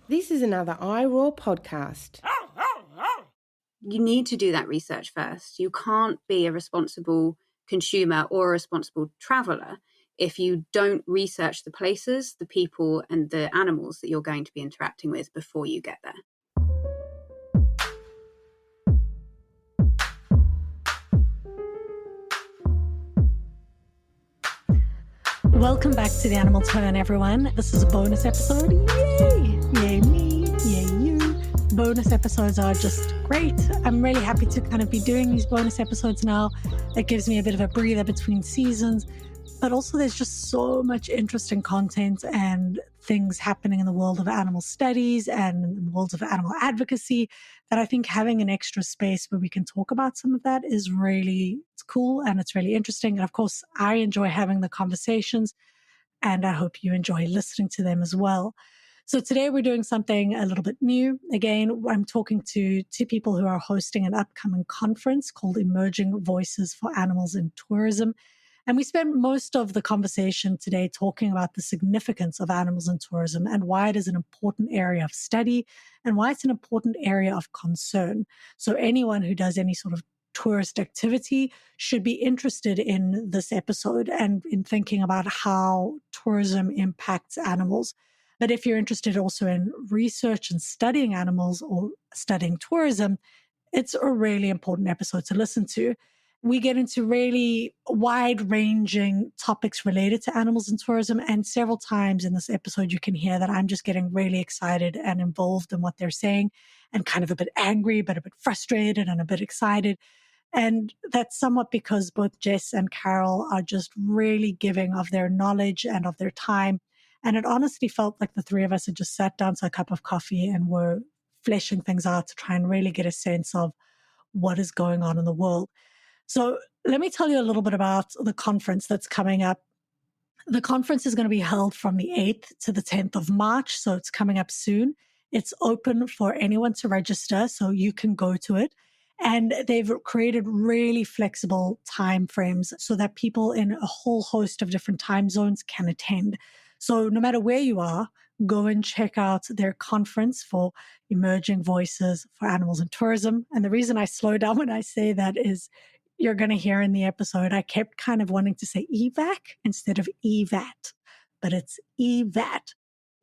This is another iROAR podcast. You need to do that research first. You can't be a responsible consumer or a responsible traveller if you don't research the places, the people, and the animals that you're going to be interacting with before you get there. Welcome back to the Animal Turn, everyone. This is a bonus episode. Yay! Yay me, yay you. Bonus episodes are just great. I'm really happy to kind of be doing these bonus episodes now. It gives me a bit of a breather between seasons. But also there's just so much interesting content and things happening in the world of animal studies and in the world of animal advocacy that I think having an extra space where we can talk about some of that is really, it's cool and it's really interesting. And of course, I enjoy having the conversations and I hope you enjoy listening to them as well. So today we're doing something a little bit new. Again, I'm talking to two people who are hosting an upcoming conference called Emerging Voices for Animals in Tourism. And we spent most of the conversation today talking about the significance of animals in tourism and why it is an important area of study and why it's an important area of concern. So anyone who does any sort of tourist activity should be interested in this episode and in thinking about how tourism impacts animals. But if you're interested also in research and studying animals or studying tourism, it's a really important episode to listen to. We get into really wide-ranging topics related to animals in tourism. And several times in this episode, you can hear that I'm just getting really excited and involved in what they're saying and kind of a bit angry, but a bit frustrated and a bit excited. And that's somewhat because both Jes and Carol are just really giving of their knowledge and of their time. And it honestly felt like the three of us had just sat down to a cup of coffee and were fleshing things out to try and really get a sense of what is going on in the world. So let me tell you a little bit about the conference that's coming up. The conference is going to be held from the 8th to the 10th of March, so it's coming up soon. It's open for anyone to register, so you can go to it. And they've created really flexible time frames so that people in a whole host of different time zones can attend. So no matter where you are, go and check out their conference for Emerging Voices for Animals in Tourism. And the reason I slow down when I say that is you're going to hear in the episode, I kept kind of wanting to say EVAC instead of EVAT, but it's EVAT.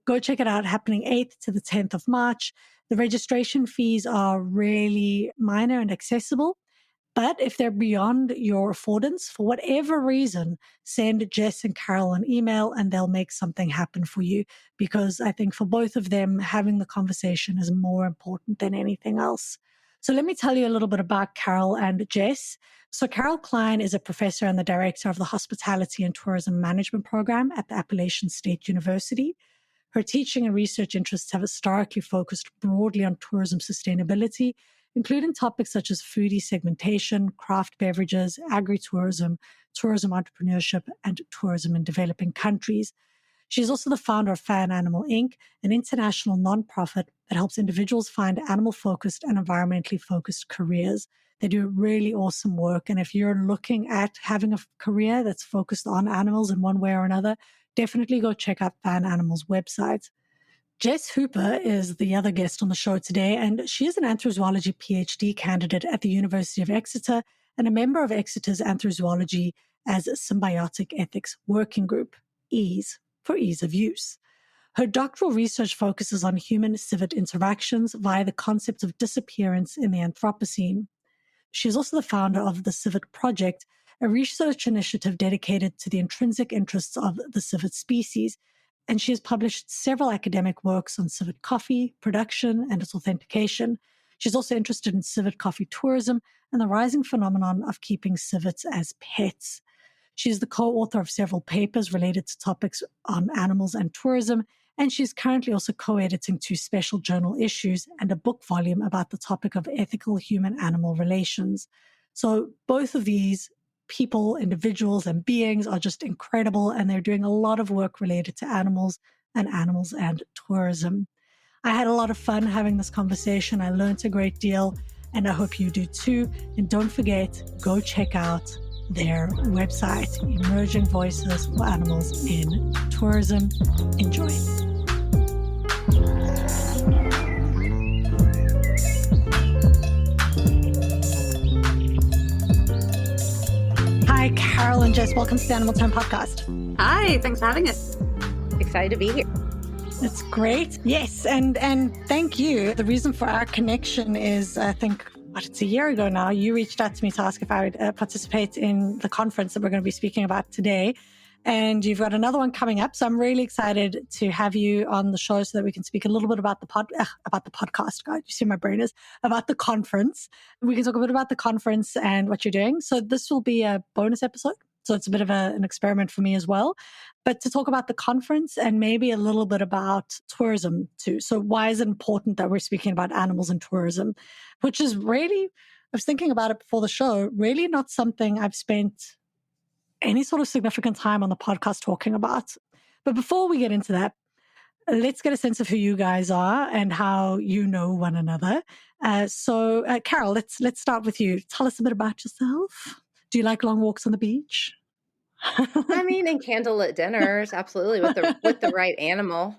Go check it out, happening 8th to the 10th of March. The registration fees are really minor and accessible, but if they're beyond your affordance, for whatever reason, send Jes and Carol an email and they'll make something happen for you, because I think for both of them, having the conversation is more important than anything else. So let me tell you a little bit about Carol and Jes. So Carol Kline is a professor and the director of the Hospitality and Tourism Management Program at the Appalachian State University. Her teaching and research interests have historically focused broadly on tourism sustainability, including topics such as foodie segmentation, craft beverages, agritourism, tourism entrepreneurship, and tourism in developing countries. She's also the founder of Fan Animal Inc., an international nonprofit that helps individuals find animal-focused and environmentally focused careers. They do really awesome work. And if you're looking at having a career that's focused on animals in one way or another, definitely go check out Fan Animal's website. Jes Hooper is the other guest on the show today, and she is an anthrozoology PhD candidate at the University of Exeter and a member of Exeter's Anthrozoology as a Symbiotic Ethics Working Group, EASE, for ease of use. Her doctoral research focuses on human-civet interactions via the concept of disappearance in the Anthropocene. She is also the founder of the Civet Project, a research initiative dedicated to the intrinsic interests of the civet species, and she has published several academic works on civet coffee, production, and its authentication. She's also interested in civet coffee tourism and the rising phenomenon of keeping civets as pets. She's the co-author of several papers related to topics on animals and tourism, and she's currently also co-editing 2 special journal issues and a book volume about the topic of ethical human-animal relations. So both of these people, individuals, and beings are just incredible, and they're doing a lot of work related to animals and tourism. I had a lot of fun having this conversation. I learned a great deal, and I hope you do too. And don't forget, go check out their website, Emerging Voices for Animals in Tourism. Enjoy. and Jes. Welcome to the Animal Tone podcast. Hi, thanks for having us. Excited to be here. It's great. Yes, and thank you. The reason for our connection is, I think, it's a year ago now, you reached out to me to ask if I would participate in the conference that we're going to be speaking about today. And you've got another one coming up. So I'm really excited to have you on the show so that we can speak a little bit about the podcast. God, you see my brain is about the conference. We can talk a bit about the conference and what you're doing. So this will be a bonus episode. So it's a bit of an experiment for me as well. But to talk about the conference and maybe a little bit about tourism too. So why is it important that we're speaking about animals and tourism? Which is really, I was thinking about it before the show, really not something I've spent any sort of significant time on the podcast talking about. But before we get into that, let's get a sense of who you guys are and how you know one another. So Carol, let's start with you. Tell us a bit about yourself. Do you like long walks on the beach? I mean, and candlelit dinners, absolutely, with the right animal.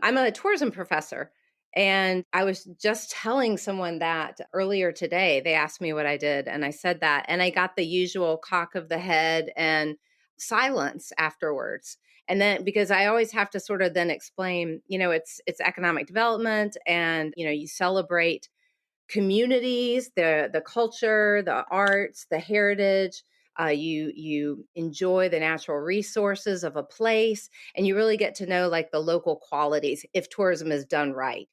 I'm a tourism professor, and I was just telling someone that earlier today. They asked me what I did, and I said that, and I got the usual cock of the head and silence afterwards. And then, because I always have to sort of then explain, it's economic development, and you celebrate communities, the culture, the arts, the heritage. You enjoy the natural resources of a place, and you really get to know like the local qualities if tourism is done right.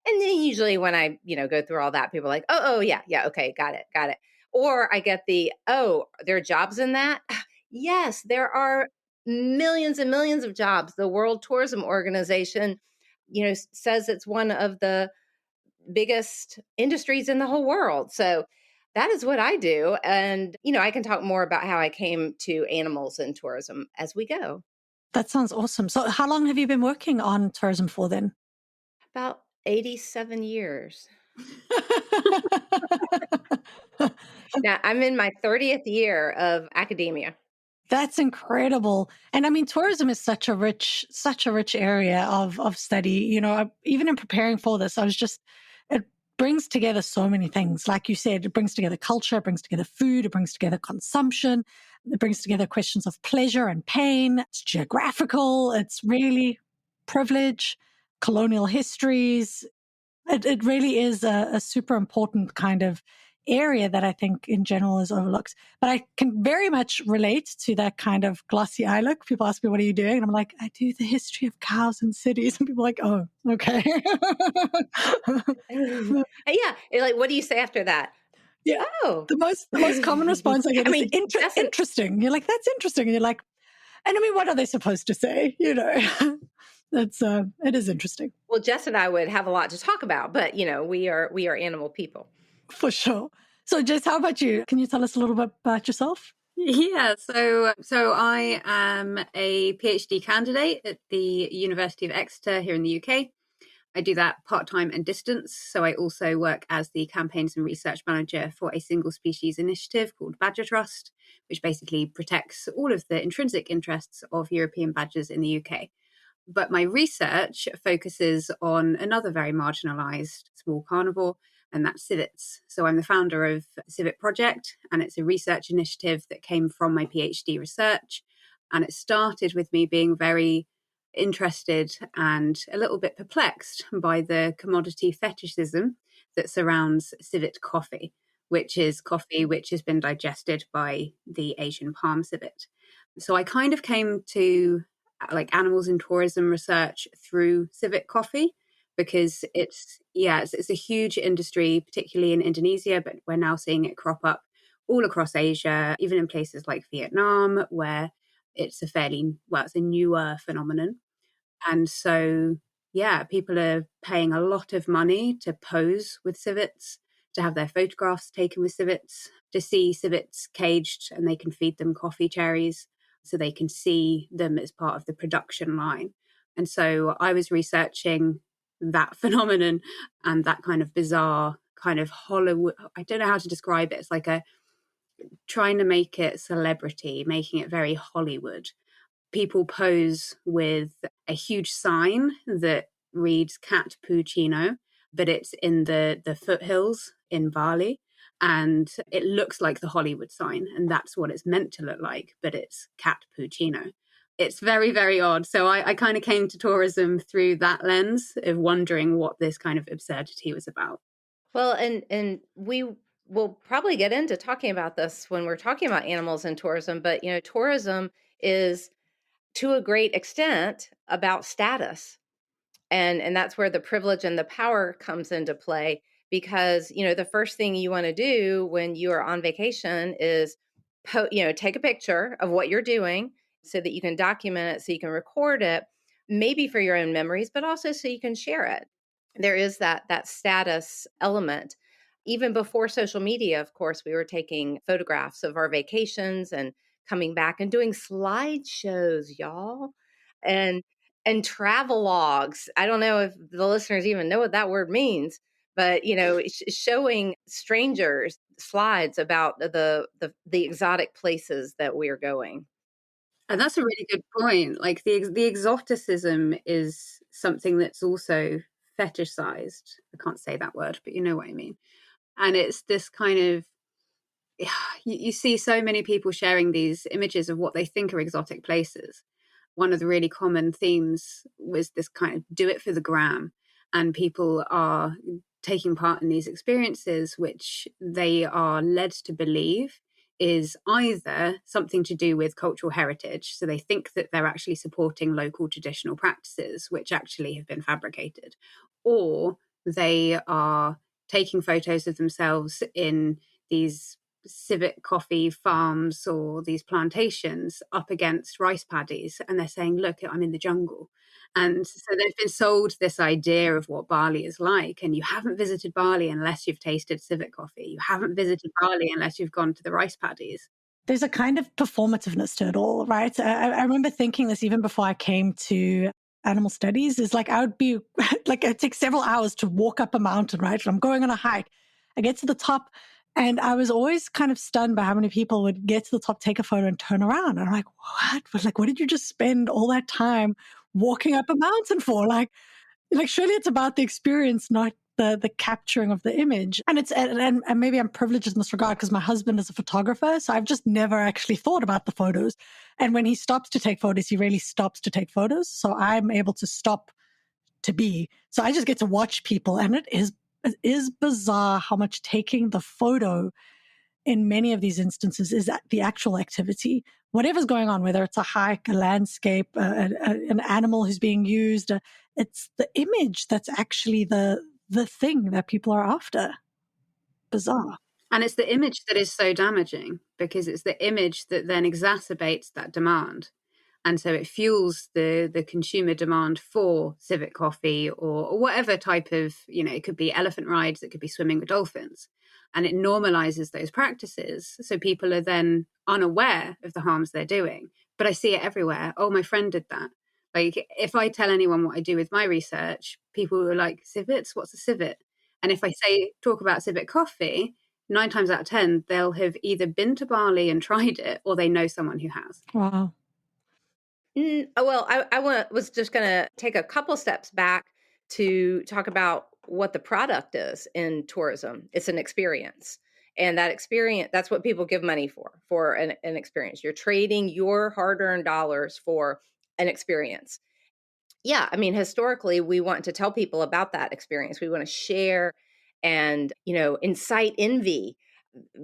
And then usually when I go through all that, people are like, oh yeah, okay, got it. Or I get there are jobs in that. Yes, there are millions and millions of jobs. The World Tourism Organization, says it's one of the biggest industries in the whole world. So that is what I do. And, I can talk more about how I came to animals and tourism as we go. That sounds awesome. So how long have you been working on tourism for then? About 87 years. Now I'm in my 30th year of academia. That's incredible. And I mean, tourism is such a rich area of study. Even in preparing for this, it brings together so many things. Like you said, it brings together culture, it brings together food, it brings together consumption, it brings together questions of pleasure and pain. It's geographical, it's really privilege, colonial histories. It really is a super important kind of area that I think in general is overlooked. But I can very much relate to that kind of glossy eye look. People ask me, what are you doing? And I'm like, I do the history of cows in cities. And people are like, oh, okay. Yeah. Like, what do you say after that? Yeah. Oh. The most common response I get is interesting. You're like, that's interesting. And you're like, and I mean, what are they supposed to say? It is interesting. Well, Jes and I would have a lot to talk about, but we are animal people. For sure. So Jes, how about you? Can you tell us a little bit about yourself? Yeah, so I am a PhD candidate at the University of Exeter here in the UK. I do that part-time and distance. So I also work as the campaigns and research manager for a single species initiative called Badger Trust, which basically protects all of the intrinsic interests of European badgers in the UK. But my research focuses on another very marginalised small carnivore, and that's civets. So I'm the founder of Civet Project, and it's a research initiative that came from my PhD research. And it started with me being very interested and a little bit perplexed by the commodity fetishism that surrounds civet coffee, which is coffee which has been digested by the Asian palm civet. So I kind of came to like animals in tourism research through civet coffee, because it's a huge industry, particularly in Indonesia, but we're now seeing it crop up all across Asia, even in places like Vietnam, where it's a newer phenomenon. And so, people are paying a lot of money to pose with civets, to have their photographs taken with civets, to see civets caged, and they can feed them coffee cherries so they can see them as part of the production line. And so I was researching that phenomenon and that kind of bizarre kind of Hollywood. I don't know how to describe it. It's like trying to make it celebrity, making it very Hollywood. People pose with a huge sign that reads Cat Puccino, but it's in the foothills in Bali. and it looks like the Hollywood sign, and that's what it's meant to look like, but it's cappuccino. It's very, very odd. So I kind of came to tourism through that lens of wondering what this kind of absurdity was about. Well, and we will probably get into talking about this when we're talking about animals in tourism, but tourism is to a great extent about status. And that's where the privilege and the power comes into play, because the first thing you want to do when you are on vacation is take a picture of what you're doing so that you can document it, so you can record it, maybe for your own memories, but also so you can share it. There is that status element. Even before social media, of course, we were taking photographs of our vacations and coming back and doing slideshows, y'all. And travel logs. I don't know if the listeners even know what that word means, but showing strangers slides about the exotic places that we're going. And that's a really good point. Like the exoticism is something that's also fetishized. I can't say that word, but you know what I mean. And it's this kind of, you see so many people sharing these images of what they think are exotic places. One of the really common themes was this kind of do it for the gram. And people are taking part in these experiences, which they are led to believe is either something to do with cultural heritage. So they think that they're actually supporting local traditional practices, which actually have been fabricated, or they are taking photos of themselves in these civet coffee farms or these plantations up against rice paddies, and they're saying, look, I'm in the jungle. And so they've been sold this idea of what Bali is like, and you haven't visited Bali unless you've tasted civet coffee. You haven't visited Bali unless you've gone to the rice paddies. There's a kind of performativeness to it all, right? I remember thinking this even before I came to animal studies, is like I would be like, it takes several hours to walk up a mountain, right? I'm going on a hike. I get to the top, and I was always kind of stunned by how many people would get to the top, take a photo, and turn around. And I'm like, what? Like, what did you just spend all that time walking up a mountain for? Like surely it's about the experience, not the capturing of the image. And it's and maybe I'm privileged in this regard because my husband is a photographer, so I've just never actually thought about the photos. And when he stops to take photos, he really stops to take photos. So I'm able to stop to be. So I just get to watch people, and it is bizarre how much taking the photo in many of these instances is the actual activity. Whatever's going on, whether it's a hike, a landscape, an animal who's being used, it's the image that's actually the thing that people are after. Bizarre. And it's the image that is so damaging, because it's the image that then exacerbates that demand. And so it fuels the consumer demand for civet coffee or whatever type of, it could be elephant rides, it could be swimming with dolphins. And it normalizes those practices. So people are then unaware of the harms they're doing. But I see it everywhere. Oh, my friend did that. Like, if I tell anyone what I do with my research, people are like, civets? What's a civet? And if I talk about civet coffee, 9 times out of 10, they'll have either been to Bali and tried it, or they know someone who has. Wow. Well, I was just going to take a couple steps back to talk about what the product is in tourism. It's an experience. And that experience, that's what people give money for an experience. You're trading your hard-earned dollars for an experience. Yeah, I mean, historically, we want to tell people about that experience. We want to share and, incite envy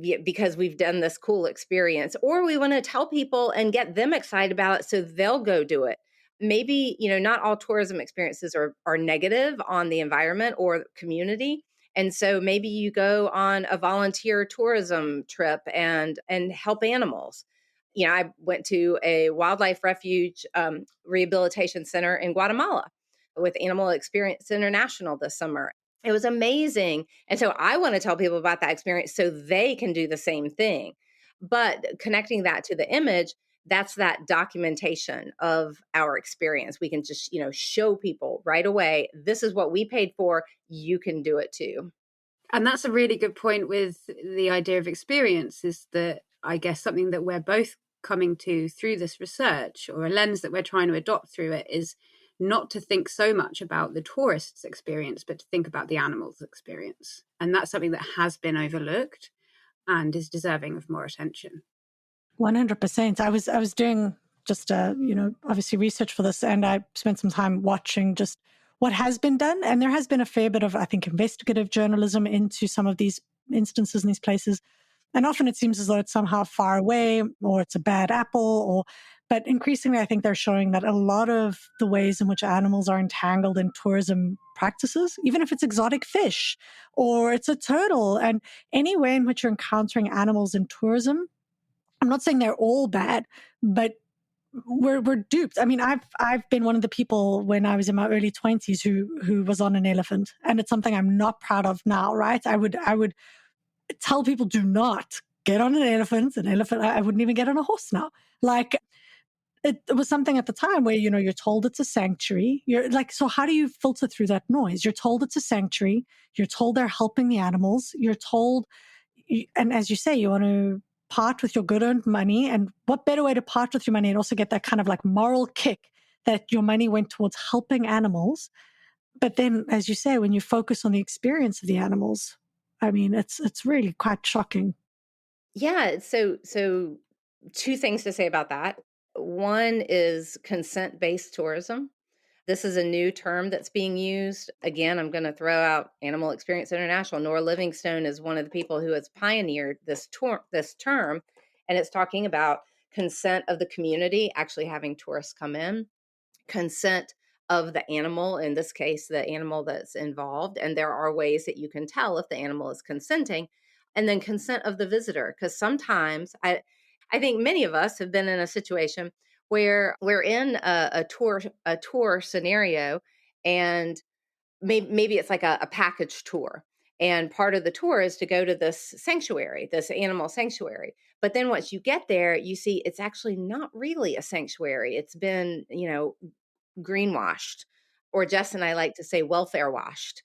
because we've done this cool experience, or we want to tell people and get them excited about it so they'll go do it. Maybe, not all tourism experiences are negative on the environment or community. And so maybe you go on a volunteer tourism trip and help animals. I went to a wildlife refuge rehabilitation center in Guatemala with Animal Experience International this summer. It was amazing. And so I want to tell people about that experience so they can do the same thing. But connecting that to the image, that's that documentation of our experience. We can just, show people right away, this is what we paid for. You can do it too. And that's a really good point with the idea of experience, is that I guess something that we're both coming to through this research, or a lens that we're trying to adopt through it, is not to think so much about the tourist's experience, but to think about the animal's experience. And that's something that has been overlooked. and is deserving of more attention. 100%. I was doing just obviously research for this, and I spent some time watching just what has been done, and there has been a fair bit of, I think, investigative journalism into some of these instances in these places. And often it seems as though it's somehow far away, or it's a bad apple, but increasingly I think they're showing that a lot of the ways in which animals are entangled in tourism practices, even if it's exotic fish or it's a turtle, and any way in which you're encountering animals in tourism, I'm not saying they're all bad, but we're duped. I mean, I've been one of the people when I was in my early 20s who was on an elephant, and it's something I'm not proud of now, right? I would tell people, do not get on an elephant. I wouldn't even get on a horse now. Like, it was something at the time where, you're told it's a sanctuary. You're like, so how do you filter through that noise? You're told it's a sanctuary. You're told they're helping the animals. You're told, and as you say, you want to part with your good earned money. And what better way to part with your money and also get that kind of like moral kick that your money went towards helping animals. But then, as you say, when you focus on the experience of the animals, I mean, it's really quite shocking. Yeah. So two things to say about that. One is consent-based tourism. This is a new term that's being used. Again, I'm going to throw out Animal Experience International. Nora Livingstone is one of the people who has pioneered this term, and it's talking about consent of the community actually having tourists come in, consent of the animal, in this case, the animal that's involved. And there are ways that you can tell if the animal is consenting, and then consent of the visitor. Because sometimes I think many of us have been in a situation where we're in a tour scenario, and maybe it's like a package tour. And part of the tour is to go to this sanctuary, this animal sanctuary. But then once you get there, you see it's actually not really a sanctuary. It's been, greenwashed, or Jess and I like to say welfare washed.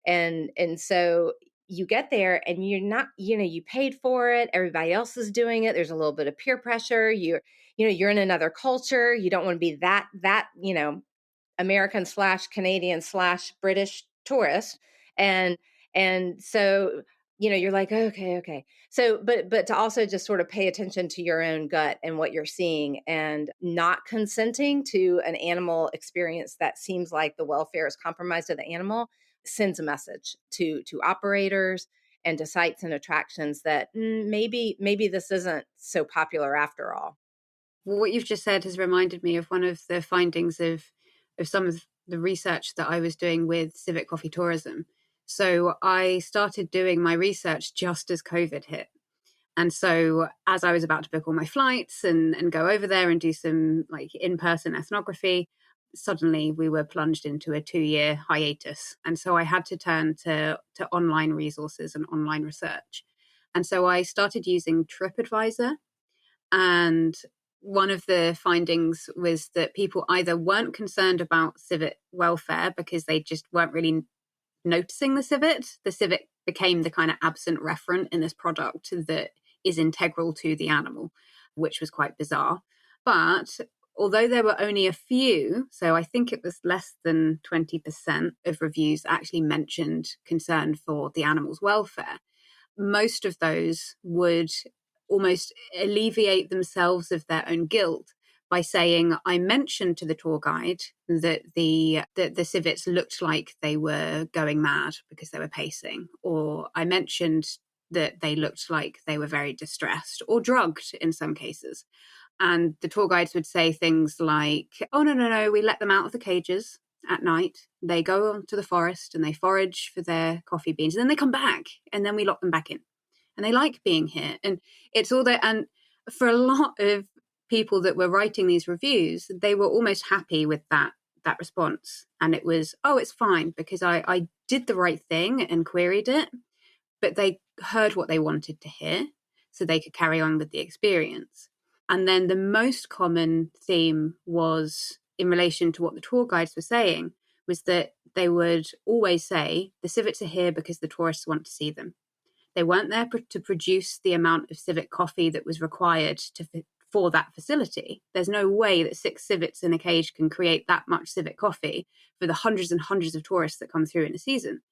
And so you get there and you're not, you paid for it. Everybody else is doing it. There's a little bit of peer pressure. You're in another culture. You don't want to be that, American / Canadian / British tourist. And so, you're like, okay. So, but to also just sort of pay attention to your own gut and what you're seeing, and not consenting to an animal experience that seems like the welfare is compromised of the animal sends a message to operators and to sites and attractions that maybe this isn't so popular after all. Well, what you've just said has reminded me of one of the findings of some of the research that I was doing with civic coffee tourism. So I started doing my research just as COVID hit. And so as I was about to book all my flights and go over there and do some like in-person ethnography, suddenly we were plunged into a 2-year hiatus. And so I had to turn to online resources and online research. And so I started using TripAdvisor. And one of the findings was that people either weren't concerned about civet welfare because they just weren't really noticing the civet. The civet became the kind of absent referent in this product that is integral to the animal, which was quite bizarre. But although there were only a few, so I think it was less than 20% of reviews actually mentioned concern for the animal's welfare, most of those would almost alleviate themselves of their own guilt by saying, I mentioned to the tour guide that the civets looked like they were going mad because they were pacing, or I mentioned that they looked like they were very distressed or drugged in some cases. And the tour guides would say things like, oh, no, we let them out of the cages at night. They go onto the forest and they forage for their coffee beans. And then they come back and then we lock them back in. And they like being here. And it's all that. And for a lot of people that were writing these reviews, they were almost happy with that response. And it was, oh, it's fine because I did the right thing and queried it. But they heard what they wanted to hear so they could carry on with the experience. And then the most common theme was in relation to what the tour guides were saying, was that they would always say, the civets are here because the tourists want to see them. They weren't there to produce the amount of civet coffee that was required for that facility. There's no way that 6 civets in a cage can create that much civet coffee for the hundreds and hundreds of tourists that come through in a season.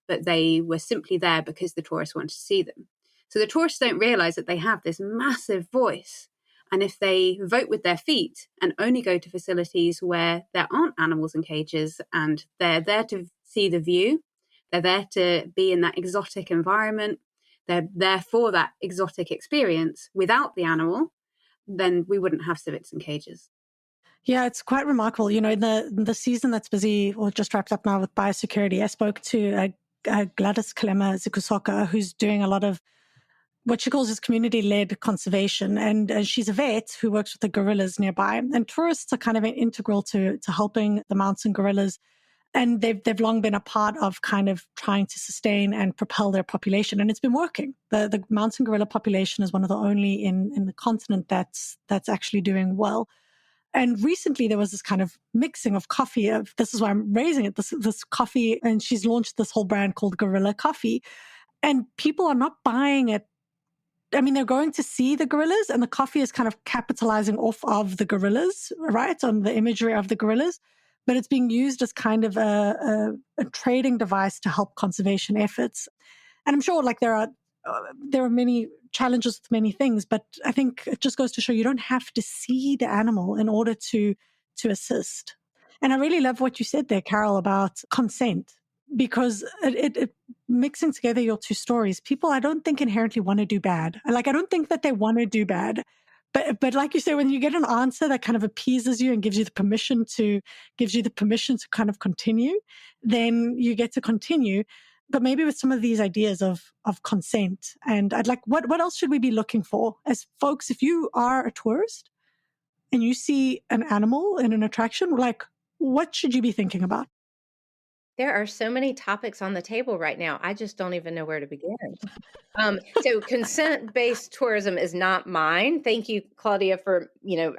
But they were simply there because the tourists wanted to see them. So the tourists don't realize that they have this massive voice. And if they vote with their feet and only go to facilities where there aren't animals in cages and they're there to see the view, they're there to be in that exotic environment, they're there for that exotic experience without the animal, then we wouldn't have civics in cages. Yeah, it's quite remarkable. You know, in the season that's busy or just wrapped up now with biosecurity, I spoke to Gladys Kalema Zikusoka, who's doing a lot of what she calls is community-led conservation. And she's a vet who works with the gorillas nearby. And tourists are kind of integral to helping the mountain gorillas. And they've long been a part of kind of trying to sustain and propel their population. And it's been working. The mountain gorilla population is one of the only in the continent that's actually doing well. And recently there was this kind of mixing of coffee of, this is why I'm raising it, this coffee, and she's launched this whole brand called Gorilla Coffee. And people are not buying it. I mean, they're going to see the gorillas, and the coffee is kind of capitalizing off of the gorillas, right? On the imagery of the gorillas. But it's being used as kind of a trading device to help conservation efforts. And I'm sure like there are many challenges with many things, but I think it just goes to show you don't have to see the animal in order to assist. And I really love what you said there, Carol, about consent, because it mixing together your two stories, people I don't think inherently want to do bad. Like I don't think that they want to do bad. But like you say, when you get an answer that kind of appeases you and gives you the permission to kind of continue, then you get to continue. But maybe with some of these ideas of consent. And I'd like, what else should we be looking for as folks? If you are a tourist and you see an animal in an attraction, like what should you be thinking about? There are so many topics on the table right now. I just don't even know where to begin. So consent-based tourism is not mine. Thank you, Claudia, for,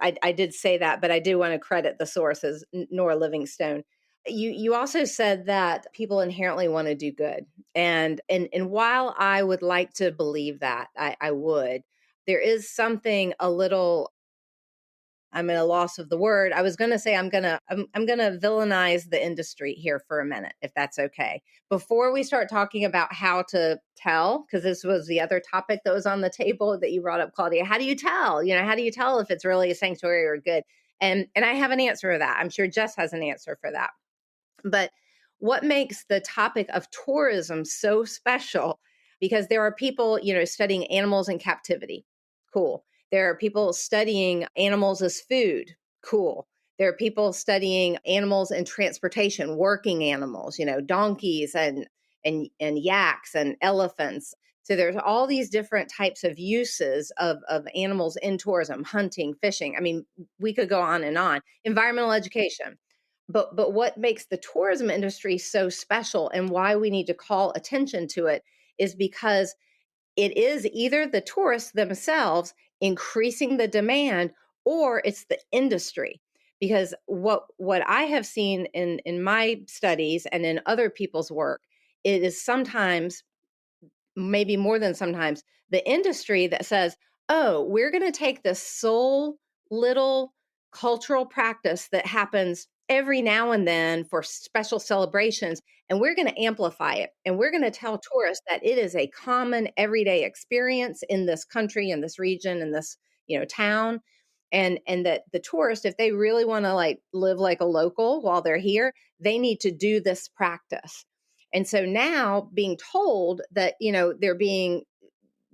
I did say that, but I do want to credit the sources, Nora Livingstone. You also said that people inherently want to do good. And while I would like to believe that, I would, there is something a little, I'm at a loss of the word. I was going to say I'm going to villainize the industry here for a minute, if that's okay. Before we start talking about how to tell, because this was the other topic that was on the table that you brought up, Claudia. How do you tell? How do you tell if it's really a sanctuary or good? And I have an answer for that. I'm sure Jess has an answer for that. But what makes the topic of tourism so special? Because there are people, studying animals in captivity. Cool. There are people studying animals as food. Cool. There are people studying animals in transportation, working animals, donkeys and yaks and elephants. So there's all these different types of uses of animals in tourism, hunting, fishing. I mean, we could go on and on. Environmental education. But what makes the tourism industry so special and why we need to call attention to it is because it is either the tourists themselves increasing the demand or it's the industry. Because what I have seen in my studies and in other people's work, it is sometimes, maybe more than sometimes, the industry that says, oh, we're going to take this sole little cultural practice that happens every now and then for special celebrations, and we're going to amplify it. And we're going to tell tourists that it is a common everyday experience in this country, in this region, in this, town. And that the tourist, if they really want to live like a local while they're here, they need to do this practice. And so now being told that, they're being,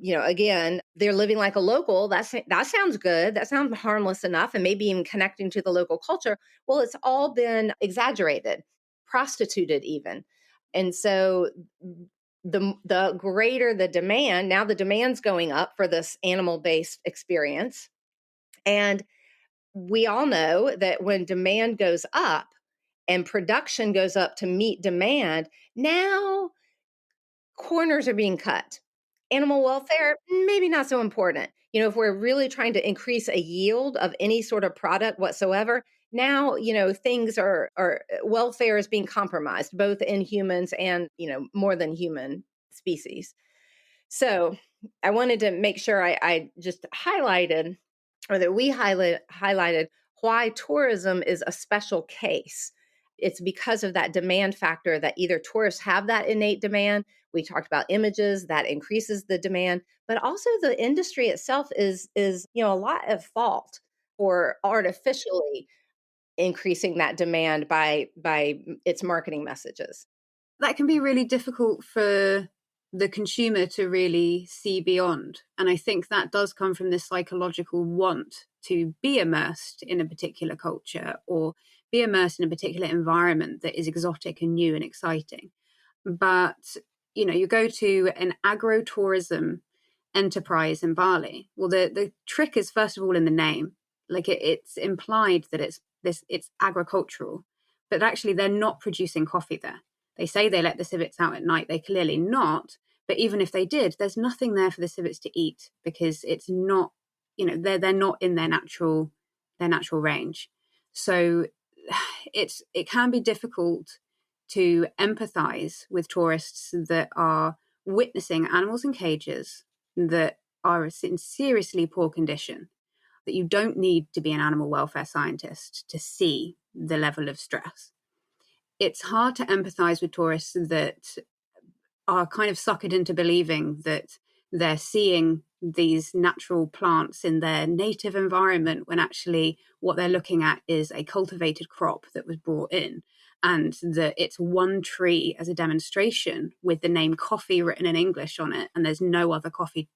again, they're living like a local, that sounds good. That sounds harmless enough. And maybe even connecting to the local culture. Well, it's all been exaggerated, prostituted even. And so the greater the demand, now the demand's going up for this animal-based experience. And we all know that when demand goes up and production goes up to meet demand, now corners are being cut. Animal welfare, maybe not so important. If we're really trying to increase a yield of any sort of product whatsoever, now, things are welfare is being compromised, both in humans and, more than human species. So I wanted to make sure I just highlighted, or that we highlighted why tourism is a special case. it's because of that demand factor that either tourists have that innate demand. We talked about images that increases the demand, but also the industry itself is a lot at fault for artificially increasing that demand by its marketing messages. That can be really difficult for the consumer to really see beyond. And I think that does come from this psychological want to be immersed in a particular culture or be immersed in a particular environment that is exotic and new and exciting. But, you go to an agro-tourism enterprise in Bali. Well, the trick is, first of all, in the name. Like it's implied that it's agricultural, but actually they're not producing coffee there. They say they let the civets out at night. They clearly not. But even if they did, there's nothing there for the civets to eat because it's not, they're not in their natural range. So it can be difficult to empathize with tourists that are witnessing animals in cages that are in seriously poor condition, that you don't need to be an animal welfare scientist to see the level of stress. It's hard to empathize with tourists that are kind of suckered into believing that they're seeing these natural plants in their native environment when actually what they're looking at is a cultivated crop that was brought in, and that it's one tree as a demonstration with the name coffee written in English on it, and there's no other coffee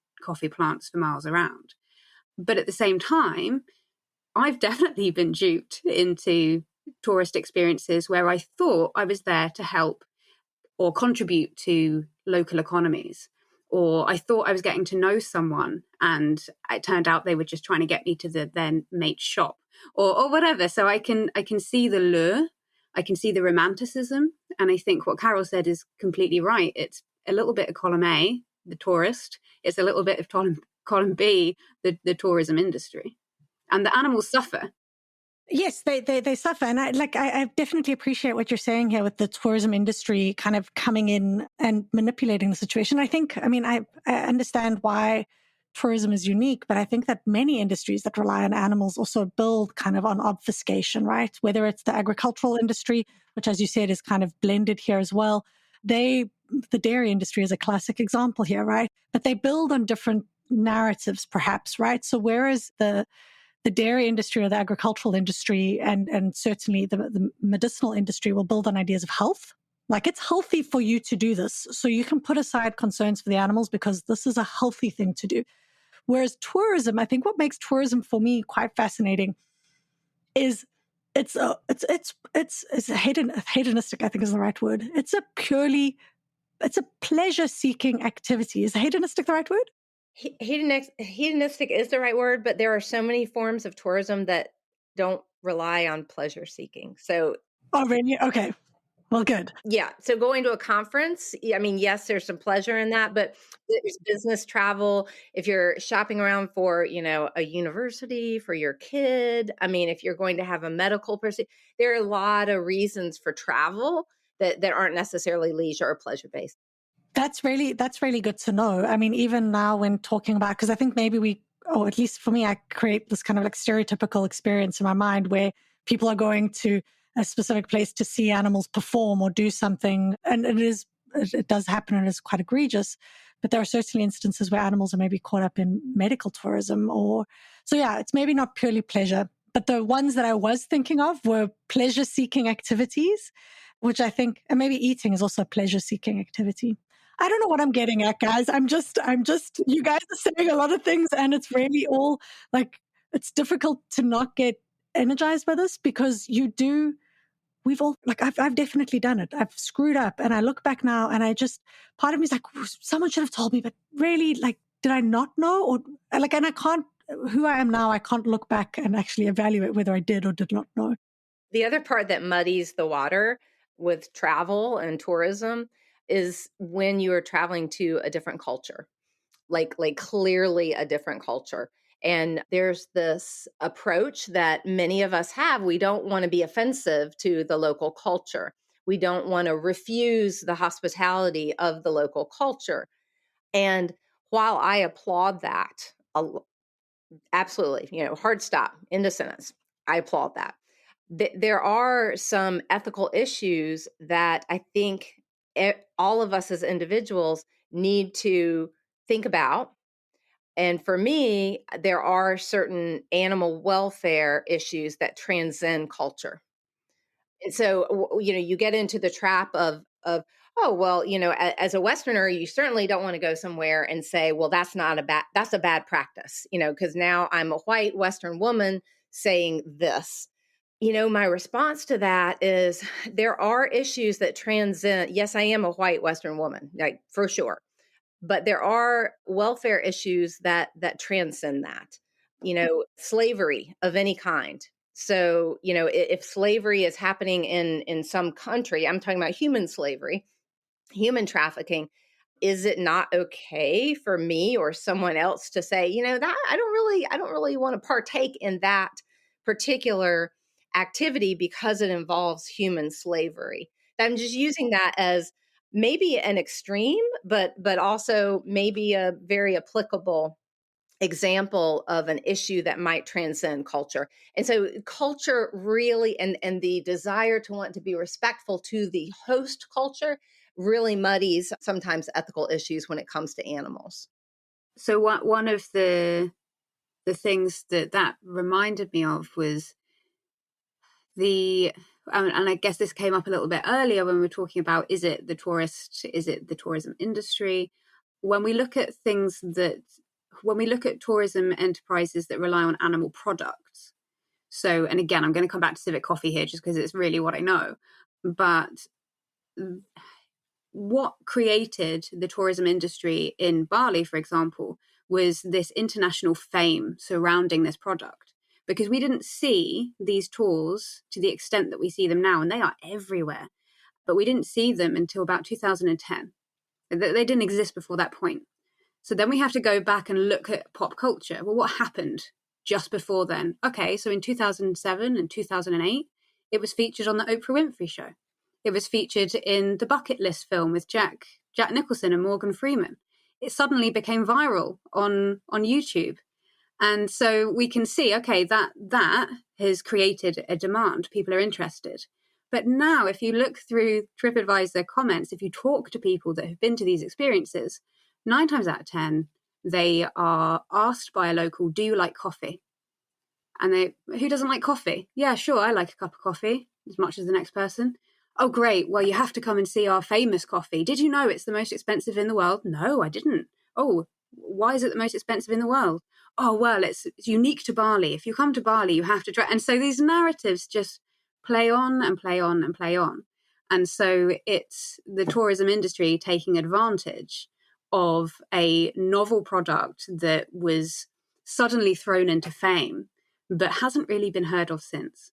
plants for miles around. But at the same time, I've definitely been duped into tourist experiences where I thought I was there to help or contribute to local economies, or I thought I was getting to know someone and it turned out they were just trying to get me to their mate's shop or whatever. So I can see the lure, I can see the romanticism, and I think what Carol said is completely right. It's a little bit of column A, the tourist, it's a little bit of column B, the tourism industry, and the animals suffer. Yes, they suffer. And I definitely appreciate what you're saying here with the tourism industry kind of coming in and manipulating the situation. I understand why tourism is unique, but I think that many industries that rely on animals also build kind of on obfuscation, right? Whether it's the agricultural industry, which, as you said, is kind of blended here as well. The dairy industry is a classic example here, right? But they build on different narratives, perhaps, right? So whereas the dairy industry or the agricultural industry and certainly the medicinal industry will build on ideas of health. Like it's healthy for you to do this. So you can put aside concerns for the animals because this is a healthy thing to do. Whereas tourism, I think what makes tourism for me quite fascinating is it's hedonistic, I think is the right word. It's a pleasure-seeking activity. Is hedonistic the right word? Hedonistic is the right word, but there are so many forms of tourism that don't rely on pleasure seeking. So, oh, really? Okay. Well, good. Yeah. So going to a conference, I mean, yes, there's some pleasure in that, but there's business travel. If you're shopping around for, a university for your kid, I mean, if you're going to have a medical person, there are a lot of reasons for travel that aren't necessarily leisure or pleasure based. That's really good to know. I mean, even now when talking about, because I think maybe or at least for me, I create this kind of like stereotypical experience in my mind where people are going to a specific place to see animals perform or do something. And it does happen and it's quite egregious. But there are certainly instances where animals are maybe caught up in medical tourism so yeah, it's maybe not purely pleasure. But the ones that I was thinking of were pleasure-seeking activities, which I think, and maybe eating is also a pleasure-seeking activity. I don't know what I'm getting at, guys. I'm just, you guys are saying a lot of things and it's really all like, it's difficult to not get energized by this because we've all, like, I've definitely done it. I've screwed up and I look back now and part of me is like, someone should have told me, but really, like, did I not know? Or like, and I can't, who I am now, I can't look back and actually evaluate whether I did or did not know. The other part that muddies the water with travel and tourism is when you are traveling to a different culture, like clearly a different culture. And there's this approach that many of us have. We don't want to be offensive to the local culture. We don't want to refuse the hospitality of the local culture. And while I applaud that, absolutely, hard stop, end of sentence, I applaud that. there are some ethical issues that I think all of us as individuals need to think about. And for me, there are certain animal welfare issues that transcend culture. And so, you get into the trap of, oh, well, as a Westerner, you certainly don't want to go somewhere and say, well, that's a bad practice, because now I'm a white Western woman saying this. My response to that is there are issues that transcend. Yes, I am a white Western woman, like for sure, but there are welfare issues that transcend that. Slavery of any kind. So, if slavery is happening in some country, I'm talking about human slavery, human trafficking, is it not okay for me or someone else to say, that I don't really want to partake in that particular activity because it involves human slavery? I'm just using that as maybe an extreme, but also maybe a very applicable example of an issue that might transcend culture. And so culture really, and the desire to want to be respectful to the host culture really muddies sometimes ethical issues when it comes to animals. So one of the things that reminded me of was and I guess this came up a little bit earlier when we were talking about, is it the tourism industry? When we look at tourism enterprises that rely on animal products. So, and again, I'm going to come back to Civic Coffee here just because it's really what I know. But what created the tourism industry in Bali, for example, was this international fame surrounding this product. Because we didn't see these tours to the extent that we see them now, and they are everywhere. But we didn't see them until about 2010. They didn't exist before that point. So then we have to go back and look at pop culture. Well, what happened just before then? Okay, so in 2007 and 2008, it was featured on the Oprah Winfrey Show. It was featured in the Bucket List film with Jack Nicholson and Morgan Freeman. It suddenly became viral on YouTube. And so we can see, okay, that has created a demand. People are interested. But now, if you look through TripAdvisor comments, if you talk to people that have been to these experiences, 9 times out of 10, they are asked by a local, do you like coffee? And who doesn't like coffee? Yeah, sure, I like a cup of coffee as much as the next person. Oh, great. Well, you have to come and see our famous coffee. Did you know it's the most expensive in the world? No, I didn't. Oh, why is it the most expensive in the world? Oh, well, it's unique to Bali. If you come to Bali, you have to try. And so these narratives just play on and play on and play on. And so it's the tourism industry taking advantage of a novel product that was suddenly thrown into fame, but hasn't really been heard of since.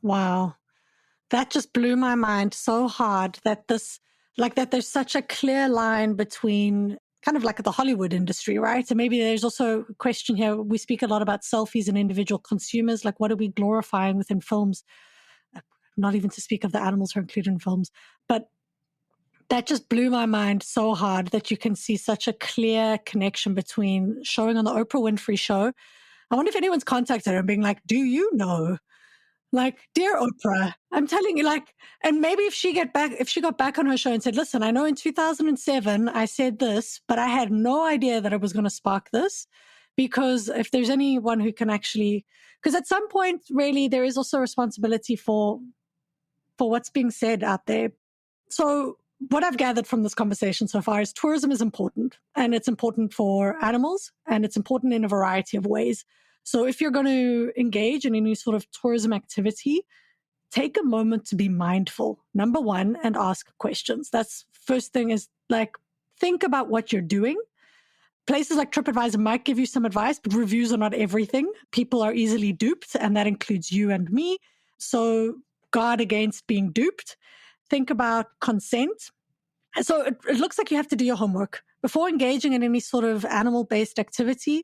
Wow. That just blew my mind so hard that there's such a clear line between kind of like the Hollywood industry, right? And maybe there's also a question here. We speak a lot about selfies and individual consumers. Like, what are we glorifying within films? Not even to speak of the animals who are included in films. But that just blew my mind so hard that you can see such a clear connection between showing on the Oprah Winfrey Show. I wonder if anyone's contacted her and being like, do you know? Like, dear Oprah, I'm telling you, like, and maybe if she got back on her show and said, listen, I know in 2007 I said this, but I had no idea that it was going to spark this. Because if there's anyone who can actually, because at some point, really, there is also responsibility for what's being said out there. So what I've gathered from this conversation so far is tourism is important, and it's important for animals, and it's important in a variety of ways. So if you're going to engage in any sort of tourism activity, take a moment to be mindful, number one, and ask questions. That's first thing is like, think about what you're doing. Places like TripAdvisor might give you some advice, but reviews are not everything. People are easily duped, and that includes you and me. So guard against being duped. Think about consent. So it looks like you have to do your homework. Before engaging in any sort of animal-based activity,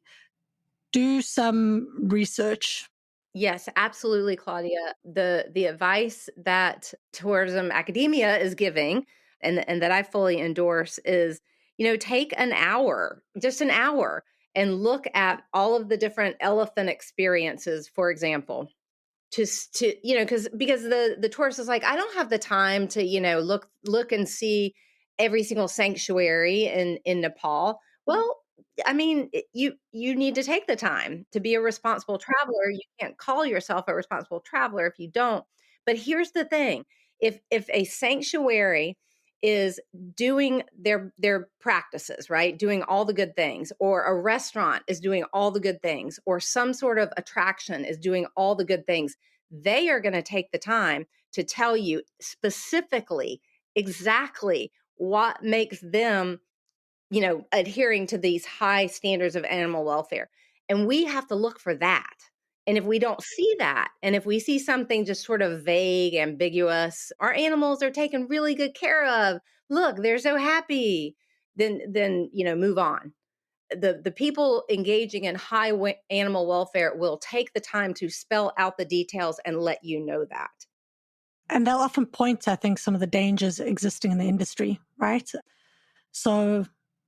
do some research. Yes, absolutely, Claudia. The advice that tourism academia is giving and that I fully endorse is, take an hour, just an hour, and look at all of the different elephant experiences, for example. because the tourist is like, I don't have the time to, look and see every single sanctuary in Nepal. Well, I mean, you need to take the time to be a responsible traveler. You can't call yourself a responsible traveler if you don't. But here's the thing: if a sanctuary is doing their practices, right, doing all the good things, or a restaurant is doing all the good things, or some sort of attraction is doing all the good things, they are going to take the time to tell you specifically exactly what makes them, adhering to these high standards of animal welfare. And we have to look for that. And if we don't see that, and if we see something just sort of vague, ambiguous, our animals are taken really good care of, look, they're so happy, then move on. The people engaging in animal welfare will take the time to spell out the details and let you know that. And they'll often point to, I think, some of the dangers existing in the industry, right? So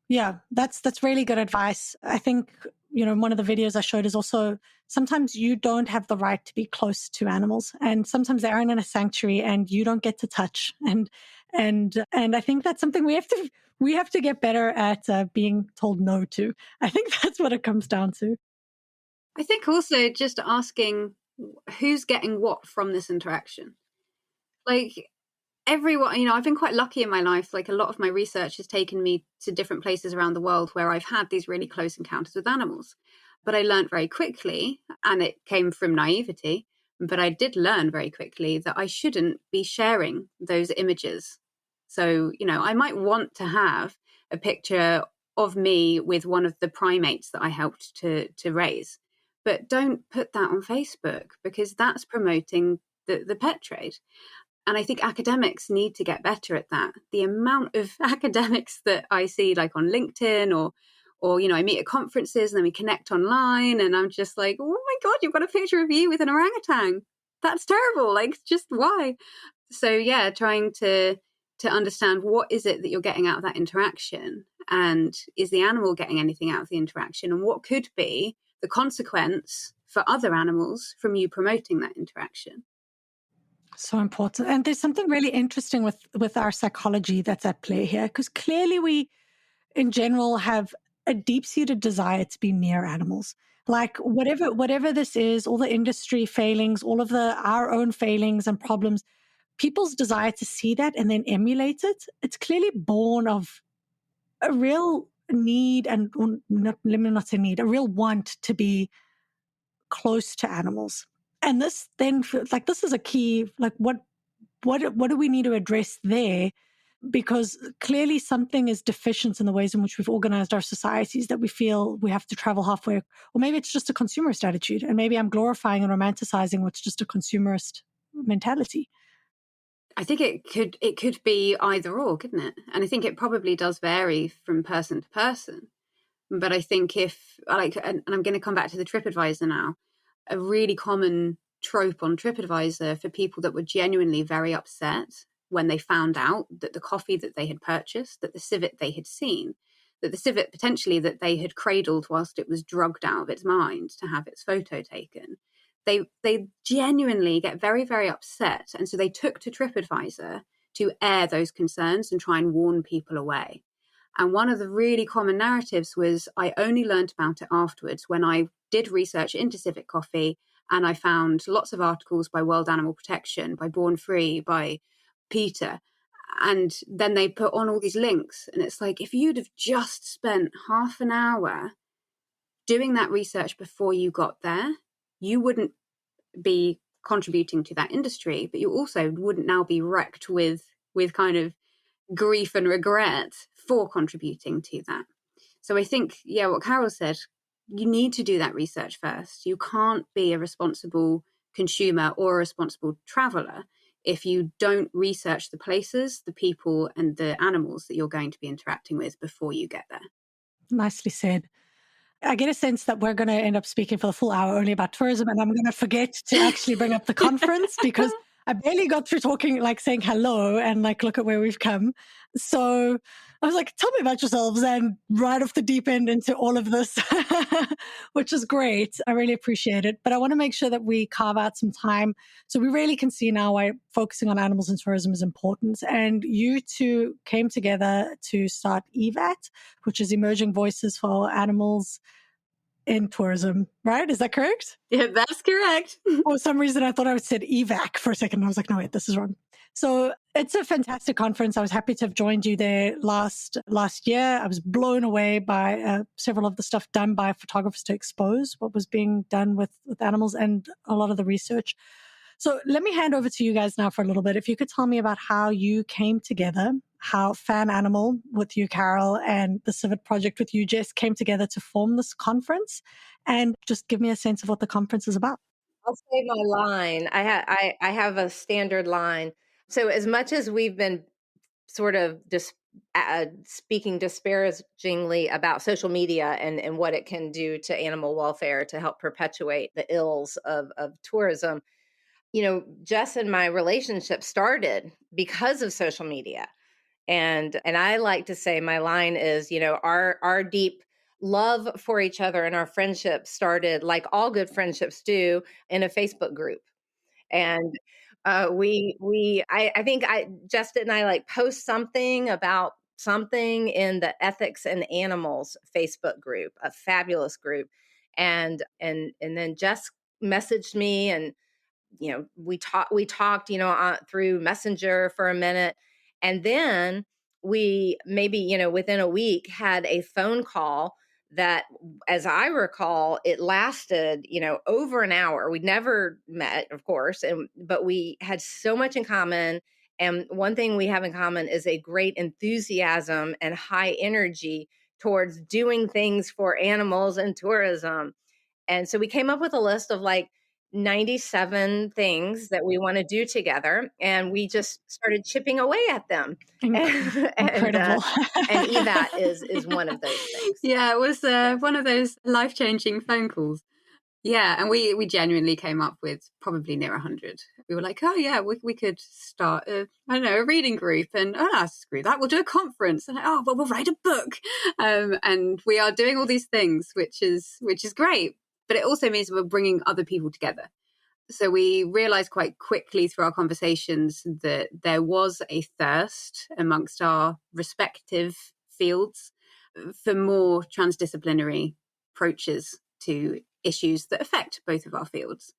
yeah, that's really good advice. I think, one of the videos I showed is also sometimes you don't have the right to be close to animals, and sometimes they aren't in a sanctuary and you don't get to touch. And I think that's something we have to get better at being told no to. I think that's what it comes down to. I think also just asking who's getting what from this interaction. Like, everyone, I've been quite lucky in my life. Like, a lot of my research has taken me to different places around the world where I've had these really close encounters with animals. But I learned very quickly, and it came from naivety, but I did learn very quickly that I shouldn't be sharing those images. So, I might want to have a picture of me with one of the primates that I helped to raise, but don't put that on Facebook, because that's promoting the pet trade. And I think academics need to get better at that. The amount of academics that I see, like on LinkedIn or I meet at conferences and then we connect online, and I'm just like, oh my God, you've got a picture of you with an orangutan. That's terrible. Like, just why? So yeah, trying to understand what is it that you're getting out of that interaction, and is the animal getting anything out of the interaction, and what could be the consequence for other animals from you promoting that interaction. So important. And there's something really interesting with our psychology that's at play here, because clearly we, in general, have a deep-seated desire to be near animals. Like whatever this is, all the industry failings, all of our own failings and problems, people's desire to see that and then emulate it, it's clearly born of a real need, and let me not say need, a real want to be close to animals. And this then, like, this is a key, like, what do we need to address there? Because clearly something is deficient in the ways in which we've organized our societies, that we feel we have to travel halfway. Or maybe it's just a consumerist attitude, and maybe I'm glorifying and romanticizing what's just a consumerist mentality. I think it could be either or, couldn't it? And I think it probably does vary from person to person. But I think and I'm going to come back to the TripAdvisor now, a really common trope on TripAdvisor for people that were genuinely very upset when they found out that the coffee that they had purchased, that the civet they had seen, that the civet potentially that they had cradled whilst it was drugged out of its mind to have its photo taken, they genuinely get very, very upset. And so they took to TripAdvisor to air those concerns and try and warn people away. And one of the really common narratives was, I only learned about it afterwards when I did research into civet coffee, and I found lots of articles by World Animal Protection, by Born Free, by PETA. And then they put on all these links. And it's like, if you'd have just spent half an hour doing that research before you got there, you wouldn't be contributing to that industry, but you also wouldn't now be wrecked with kind of grief and regret for contributing to that. So I think, yeah, what Carol said, you need to do that research first. You can't be a responsible consumer or a responsible traveler if you don't research the places, the people, and the animals that you're going to be interacting with before you get there. Nicely said. I get a sense that we're going to end up speaking for the full hour only about tourism, and I'm going to forget to actually bring up the conference, because I barely got through talking, like saying hello and like, look at where we've come. So I was like, tell me about yourselves, and right off the deep end into all of this, which is great. I really appreciate it. But I want to make sure that we carve out some time so we really can see now why focusing on animals in tourism is important. And you two came together to start EVAT, which is Emerging Voices for Animals in Tourism, right? Is that correct? Yeah, that's correct. For some reason, I thought I said EVAC for a second. I was like, no, wait, this is wrong. So it's a fantastic conference. I was happy to have joined you there last year. I was blown away by several of the stuff done by photographers to expose what was being done with animals and a lot of the research. So let me hand over to you guys now for a little bit. If you could tell me about how you came together, how Fan Animal with you, Carol, and the Civet Project with you, Jess, came together to form this conference, and just give me a sense of what the conference is about. I'll say my line. I have a standard line. So as much as we've been sort of just speaking disparagingly about social media and what it can do to animal welfare to help perpetuate the ills of tourism, Jess and my relationship started because of social media. And I like to say my line is, our deep love for each other and our friendship started, like all good friendships do, in a Facebook group. And I think Justin and I like post something about something in the Ethics and Animals Facebook group, a fabulous group. And then Jess messaged me, and we talked through Messenger for a minute, and then we maybe within a week had a phone call that, as I recall, it lasted over an hour. We'd never met, of course, but we had so much in common. And one thing we have in common is a great enthusiasm and high energy towards doing things for animals and tourism. And so we came up with a list of like 97 things that we want to do together, and we just started chipping away at them. Incredible. And EVAT is one of those things. Yeah, it was one of those life-changing phone calls. Yeah, and we genuinely came up with probably near 100. We were like, oh yeah, we could start a reading group, and screw that, we'll do a conference, and we'll write a book, and we are doing all these things, which is great, but it also means we're bringing other people together. So we realized quite quickly through our conversations that there was a thirst amongst our respective fields for more transdisciplinary approaches to issues that affect both of our fields.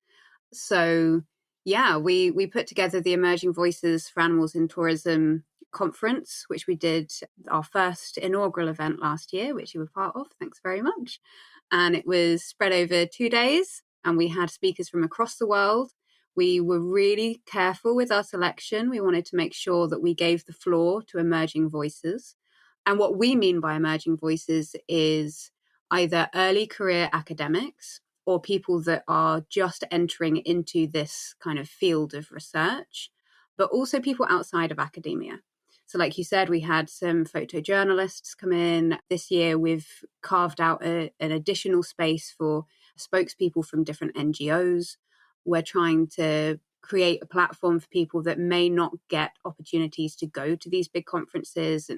So yeah, we put together the Emerging Voices for Animals in Tourism conference, which we did our first inaugural event last year, which you were part of. Thanks very much. And it was spread over 2 days, and we had speakers from across the world. We were really careful with our selection. We wanted to make sure that we gave the floor to emerging voices. And what we mean by emerging voices is either early career academics or people that are just entering into this kind of field of research, but also people outside of academia. So like you said, we had some photojournalists come in. This year, we've carved out an additional space for spokespeople from different NGOs. We're trying to create a platform for people that may not get opportunities to go to these big conferences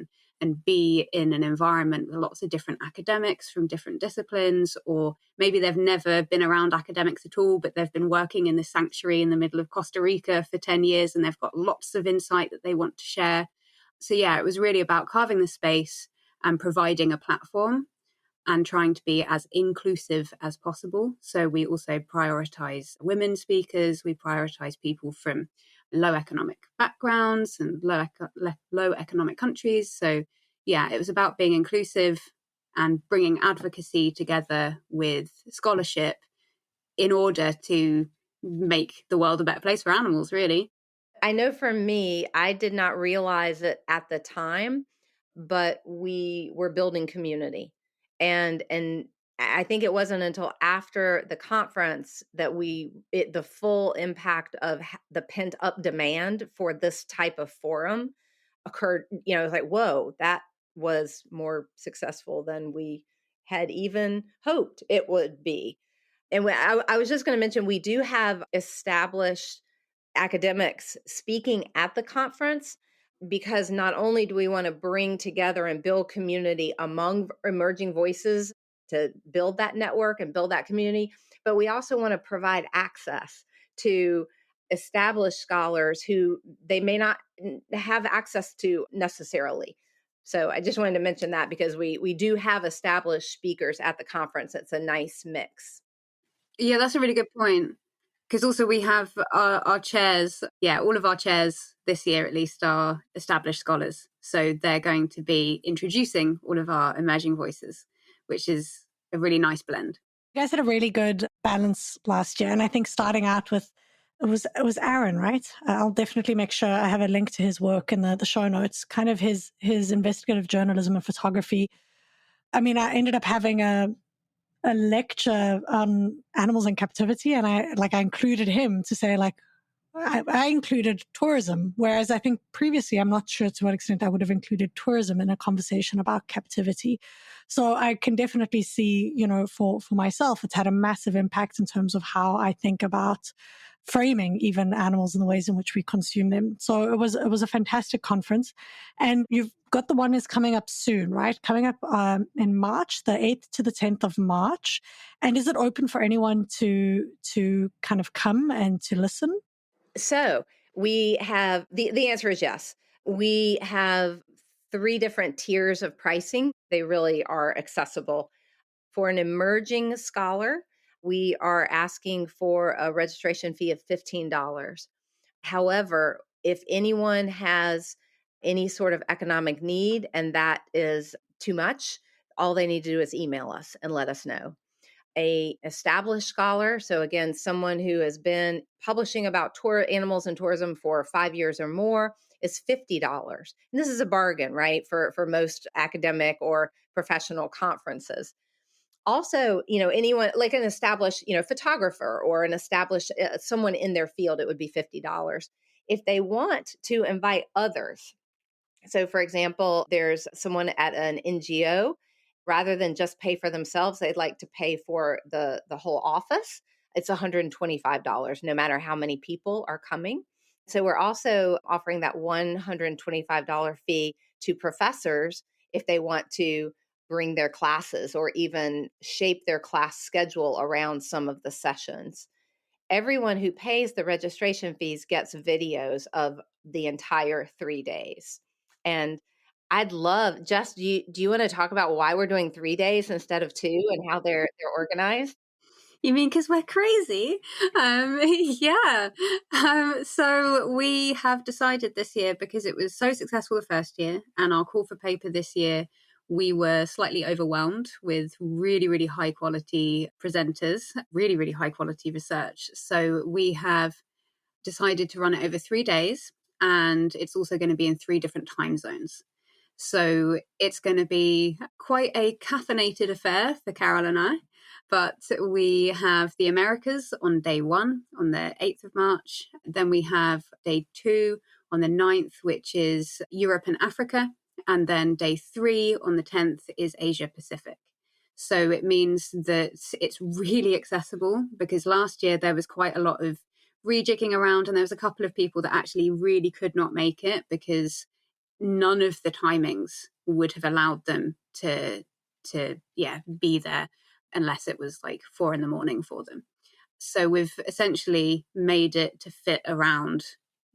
and be in an environment with lots of different academics from different disciplines, or maybe they've never been around academics at all, but they've been working in this sanctuary in the middle of Costa Rica for 10 years and they've got lots of insight that they want to share. So yeah, it was really about carving the space and providing a platform and trying to be as inclusive as possible. So we also prioritize women speakers. We prioritize people from low economic backgrounds and low economic countries. So yeah, it was about being inclusive and bringing advocacy together with scholarship in order to make the world a better place for animals, really. I know for me, I did not realize it at the time, but we were building community. And I think it wasn't until after the conference that the full impact of the pent up demand for this type of forum occurred. It was like, whoa, that was more successful than we had even hoped it would be. And I was just going to mention, we do have established academics speaking at the conference, because not only do we want to bring together and build community among emerging voices to build that network and build that community, but we also want to provide access to established scholars who they may not have access to necessarily. So I just wanted to mention that because we do have established speakers at the conference. It's a nice mix. Yeah, that's a really good point. Because also we have our chairs, all of our chairs this year at least are established scholars. So they're going to be introducing all of our emerging voices, which is a really nice blend. You guys had a really good balance last year. And I think starting out with, it was Aaron, right? I'll definitely make sure I have a link to his work in the show notes, kind of his investigative journalism and photography. I mean, I ended up having a lecture on animals in captivity, and I included him to say, like, I included tourism, whereas I think previously I'm not sure to what extent I would have included tourism in a conversation about captivity. So I can definitely see, for myself, it's had a massive impact in terms of how I think about framing even animals and the ways in which we consume them. So it was a fantastic conference. And you've got the one is coming up soon, right? Coming up in March, the 8th to the 10th of March. And is it open for anyone to kind of come and to listen? So we have the answer is yes. We have 3 different tiers of pricing. They really are accessible. For an emerging scholar, we are asking for a registration fee of $15. However, if anyone has any sort of economic need and that is too much, all they need to do is email us and let us know. A established scholar, so again, someone who has been publishing about animals and tourism for 5 years or more, is $50. And this is a bargain, right, for most academic or professional conferences. Also, anyone like an established, photographer or an established someone in their field, it would be $50. If they want to invite others, so for example, there's someone at an NGO, rather than just pay for themselves, they'd like to pay for the whole office. It's $125, no matter how many people are coming. So we're also offering that $125 fee to professors if they want to bring their classes or even shape their class schedule around some of the sessions. Everyone who pays the registration fees gets videos of the entire 3 days. And I'd love, Jess, do you want to talk about why we're doing 3 days instead of 2 and how they're organized? You mean because we're crazy? Yeah. So we have decided this year, because it was so successful the first year and our call for paper this year, we were slightly overwhelmed with really, really high quality presenters, really, really high quality research. So we have decided to run it over 3 days, and it's also going to be in 3 different time zones. So it's going to be quite a caffeinated affair for Carol and I. But we have the Americas on day 1, on the 8th of March. Then we have day 2 on the 9th, which is Europe and Africa. And then day 3 on the 10th is Asia Pacific. So it means that it's really accessible, because last year there was quite a lot of rejigging around, and there was a couple of people that actually really could not make it because none of the timings would have allowed them to be there unless it was like 4 a.m. for them. So we've essentially made it to fit around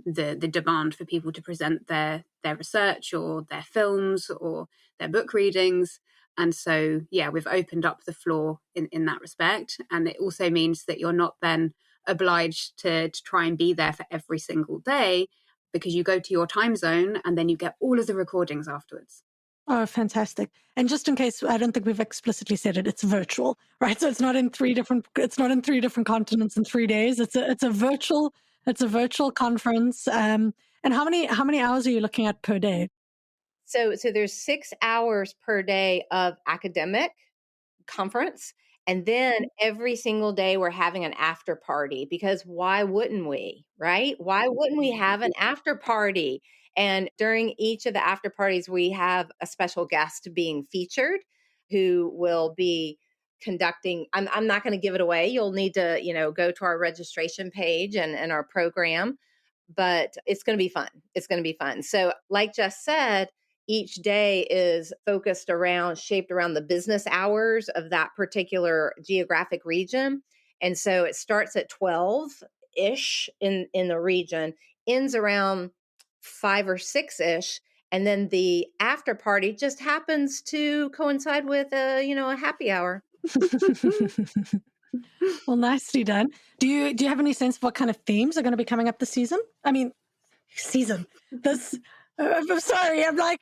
the demand for people to present their research or their films or their book readings. And so, we've opened up the floor in that respect. And it also means that you're not then obliged to try and be there for every single day, because you go to your time zone and then you get all of the recordings afterwards. Oh, fantastic. And just in case, I don't think we've explicitly said it, it's virtual, right? So it's not in 3 different continents in 3 days. It's a virtual conference. And how many hours are you looking at per day? So there's 6 hours per day of academic conference. And then every single day we're having an after party, because why wouldn't we, right? Why wouldn't we have an after party? And during each of the after parties, we have a special guest being featured who will be conducting. I'm not going to give it away. You'll need to, go to our registration page and our program. but it's going to be fun. It's going to be fun. So like Jess said, each day is shaped around the business hours of that particular geographic region. And so it starts at 12-ish in the region, ends around 5 or 6-ish. And then the after party just happens to coincide with a happy hour. Well, nicely done. Do you have any sense of what kind of themes are going to be coming up this season? I mean, this. I'm sorry. I'm like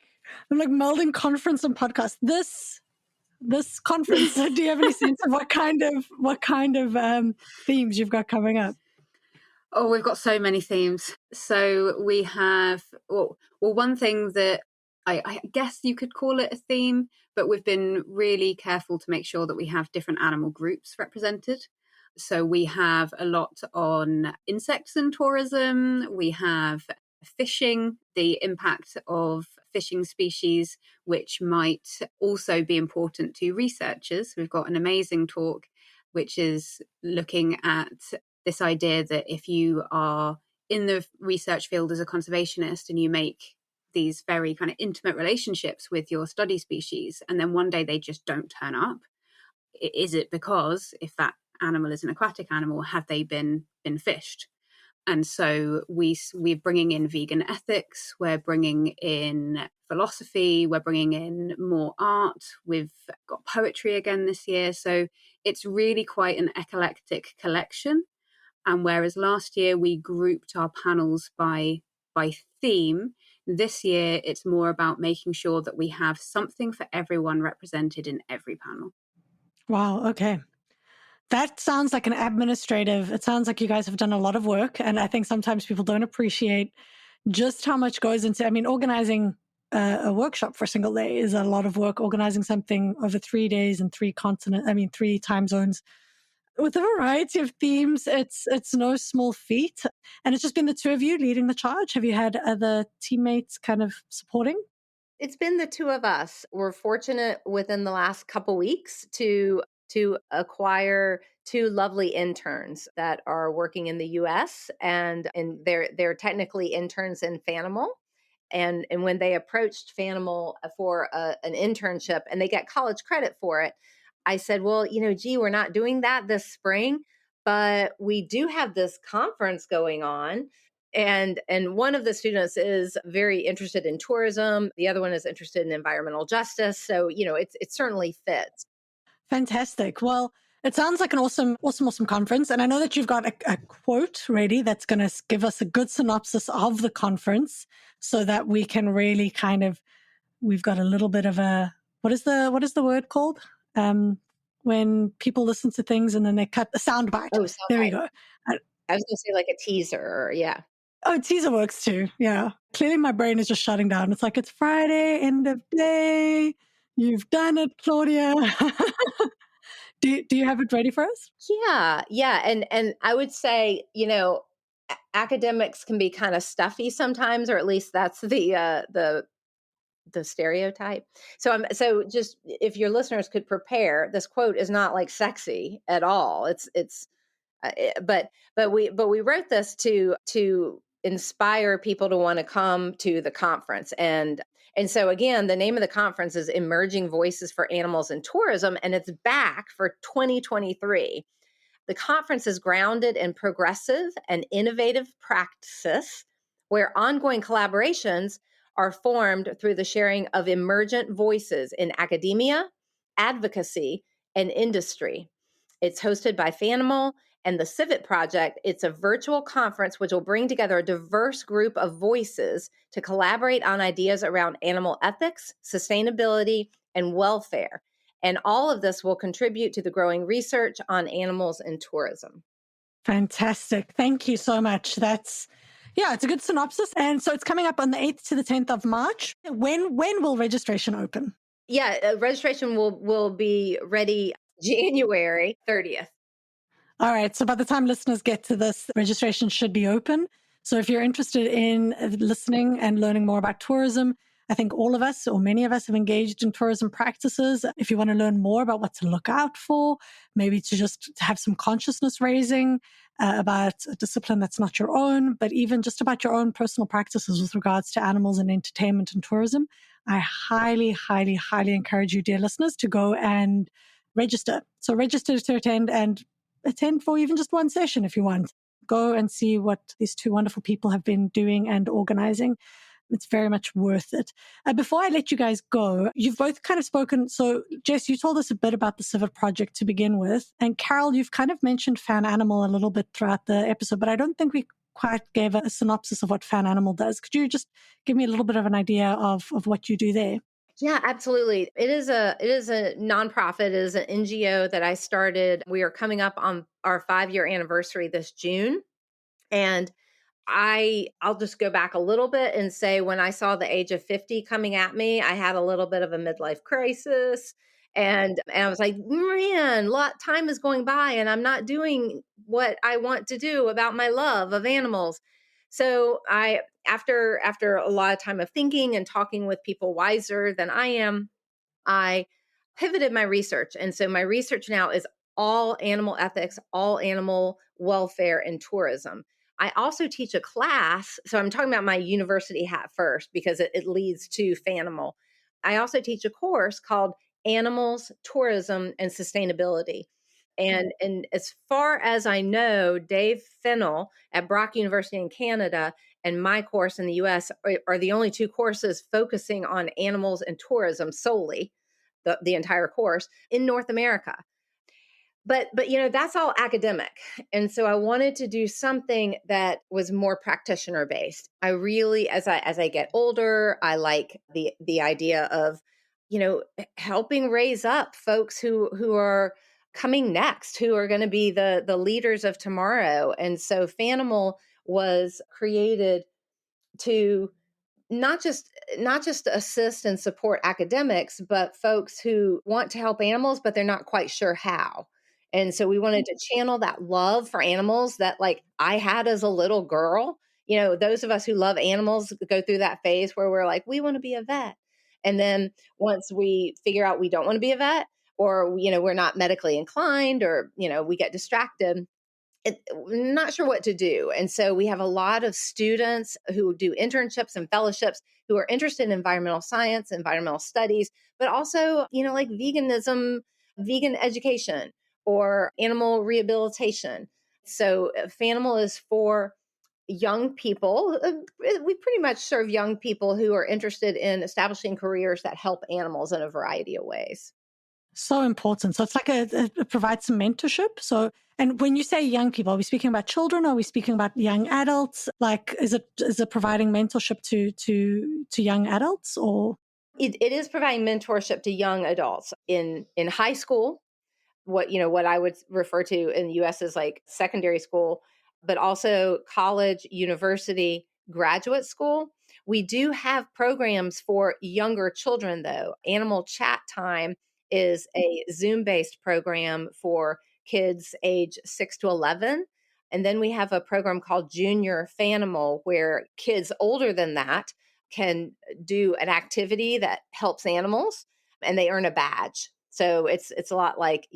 melding conference and podcast. This conference. Do you have any sense of what kind of themes you've got coming up? Oh, we've got so many themes. So we have, one thing that I guess you could call it a theme, but we've been really careful to make sure that we have different animal groups represented. So we have a lot on insects and tourism. We have fishing, the impact of fishing species, which might also be important to researchers. We've got an amazing talk, which is looking at this idea that if you are in the research field as a conservationist and you make these very kind of intimate relationships with your study species, and then one day they just don't turn up, is it because if that animal is an aquatic animal, have they been fished? And so we're bringing in vegan ethics, we're bringing in philosophy, we're bringing in more art, we've got poetry again this year. So it's really quite an eclectic collection. And whereas last year we grouped our panels by theme, this year it's more about making sure that we have something for everyone represented in every panel. Wow, okay. That sounds like it sounds like you guys have done a lot of work. And I think sometimes people don't appreciate just how much goes into, organizing a workshop for a single day is a lot of work. Organizing something over 3 days and 3 time zones with a variety of themes, it's no small feat. And it's just been the two of you leading the charge. Have you had other teammates kind of supporting? It's been the two of us. We're fortunate within the last couple weeks to acquire 2 lovely interns that are working in the US, and they're technically interns in Fanimal. And when they approached Fanimal for an internship and they get college credit for it, I said, well, we're not doing that this spring, but we do have this conference going on. And one of the students is very interested in tourism. The other one is interested in environmental justice. So, it certainly fits. Fantastic. Well, it sounds like an awesome conference. And I know that you've got a quote ready that's going to give us a good synopsis of the conference so that we can really we've got a little bit of a, what is the word called? When people listen to things and then they cut the soundbite. Oh, soundbite. There we go. I was going to say like a teaser. Yeah. Oh, teaser works too. Yeah. Clearly my brain is just shutting down. It's like, it's Friday, end of day. You've done it, Claudia. Do you have it ready for us? Yeah. And I would say, academics can be kind of stuffy sometimes, or at least that's the stereotype. So just if your listeners could prepare, this quote is not like sexy at all. But we wrote this to inspire people to want to come to the conference. And so again, the name of the conference is Emerging Voices for Animals in Tourism, and it's back for 2023. The conference is grounded in progressive and innovative practices where ongoing collaborations are formed through the sharing of emergent voices in academia, advocacy, and industry. It's hosted by Fanimal and the Civet Project. It's a virtual conference which will bring together a diverse group of voices to collaborate on ideas around animal ethics, sustainability, and welfare. And all of this will contribute to the growing research on animals in tourism. Fantastic. Thank you so much. It's a good synopsis. And so it's coming up on the 8th to the 10th of March. When will registration open? Yeah, registration will be ready January 30th. All right. So by the time listeners get to this, registration should be open. So if you're interested in listening and learning more about tourism, I think all of us, or many of us, have engaged in tourism practices. If you want to learn more about what to look out for, maybe to just have some consciousness raising about a discipline that's not your own, but even just about your own personal practices with regards to animals and entertainment and tourism, I highly, highly, highly encourage you, dear listeners, to go and register. So register to attend, and attend for even just one session if you want. Go and see what these two wonderful people have been doing and organizing. It's very much worth it. Before I let you guys go, you've both kind of spoken. So, Jes, you told us a bit about the Civet Project to begin with. And Carol, you've kind of mentioned Fan Animal a little bit throughout the episode, but I don't think we quite gave a synopsis of what Fan Animal does. Could you just give me a little bit of an idea of what you do there? Yeah, absolutely. It is a nonprofit. It is an NGO that I started. We are coming up on our 5-year anniversary this June. And I'll just go back a little bit and say, when I saw the age of 50 coming at me, I had a little bit of a midlife crisis. And I was like, man, time is going by and I'm not doing what I want to do about my love of animals. So after a lot of time of thinking and talking with people wiser than I am, I pivoted my research. And so my research now is all animal ethics, all animal welfare and tourism. I also teach a class. So I'm talking about my university hat first because it leads to Fanimal. I also teach a course called Animals, Tourism, and Sustainability. And as far as I know, Dave Fennell at Brock University in Canada and my course in the US are the only two courses focusing on animals and tourism solely, the entire course in North America. But that's all academic. And so I wanted to do something that was more practitioner based. I really, as I get older, I like the idea of, helping raise up folks who are coming next, who are going to be the leaders of tomorrow. And so Fanimal was created to not just assist and support academics, but folks who want to help animals, but they're not quite sure how. And so we wanted to channel that love for animals that like I had as a little girl. Those of us who love animals go through that phase where we're like, we want to be a vet. And then once we figure out we don't want to be a vet, or, we're not medically inclined, or, we get distracted, not sure what to do. And so we have a lot of students who do internships and fellowships who are interested in environmental science, environmental studies, but also, like veganism, vegan education, or animal rehabilitation. So Fanimal is for young people. We pretty much serve young people who are interested in establishing careers that help animals in a variety of ways. So important. So it's like it provides some mentorship. So, and when you say young people, are we speaking about children? Or are we speaking about young adults? Like, is it providing mentorship to young adults, or? It is providing mentorship to young adults in high school, what I would refer to in the US as like secondary school, but also college, university, graduate school. We do have programs for younger children though. Animal Chat Time is a Zoom-based program for kids age 6 to 11. And then we have a program called Junior Fanimal where kids older than that can do an activity that helps animals and they earn a badge. So it's a lot like,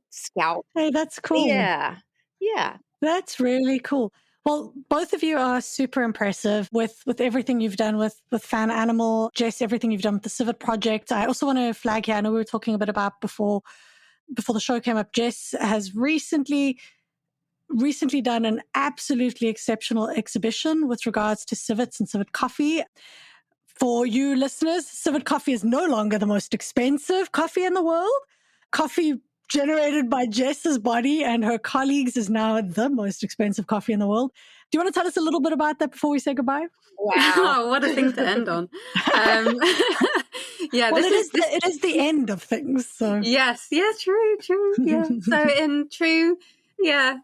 Scout. Hey, that's cool. Yeah. Yeah. That's really cool. Well, both of you are super impressive with everything you've done with Fan Animal. Jes, everything you've done with the Civet Project. I also want to flag here, I know we were talking a bit about before the show came up, Jes has recently done an absolutely exceptional exhibition with regards to civets and civet coffee. For you listeners, civet coffee is no longer the most expensive coffee in the world. Coffee generated by Jes's body and her colleagues is now the most expensive coffee in the world. Do you want to tell us a little bit about that before we say goodbye? Wow, what a thing to end on. Yeah, well, it is the end of things. So yes, yeah, true, yeah. So in true, yeah.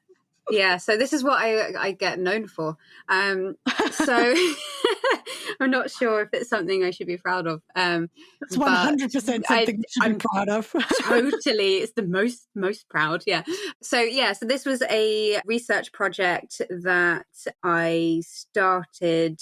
So this is what I get known for. So I'm not sure if it's something I should be proud of. It's 100% something you should be proud of. Totally, it's the most proud. Yeah. So this was a research project that I started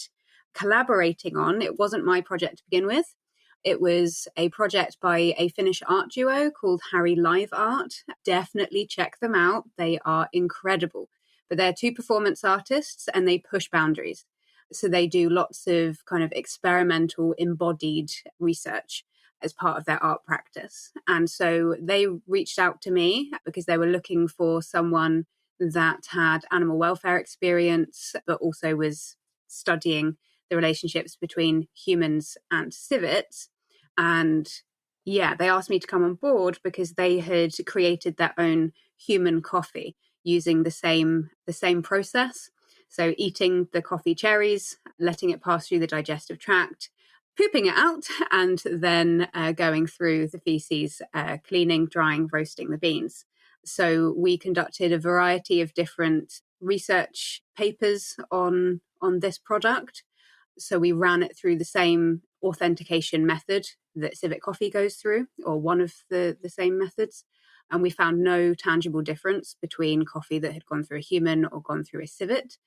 collaborating on. It wasn't my project to begin with. It was a project by a Finnish art duo called Harry Live Art. Definitely check them out. They are incredible. But they're two performance artists and they push boundaries. So they do lots of kind of experimental embodied research as part of their art practice. And so they reached out to me because they were looking for someone that had animal welfare experience, but also was studying the relationships between humans and civets. And yeah, they asked me to come on board because they had created their own human coffee using the same process. So eating the coffee cherries, letting it pass through the digestive tract, pooping it out, and then going through the feces, cleaning, drying, roasting the beans. So we conducted a variety of different research papers on this product. So we ran it through the same authentication method that civet coffee goes through, or one of the same methods. And we found no tangible difference between coffee that had gone through a human or gone through a civet.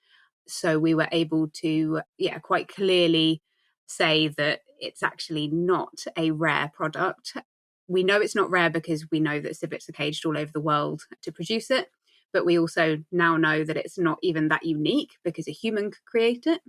So we were able to, quite clearly say that it's actually not a rare product. We know it's not rare because we know that civets are caged all over the world to produce it. But we also now know that it's not even that unique because a human could create it.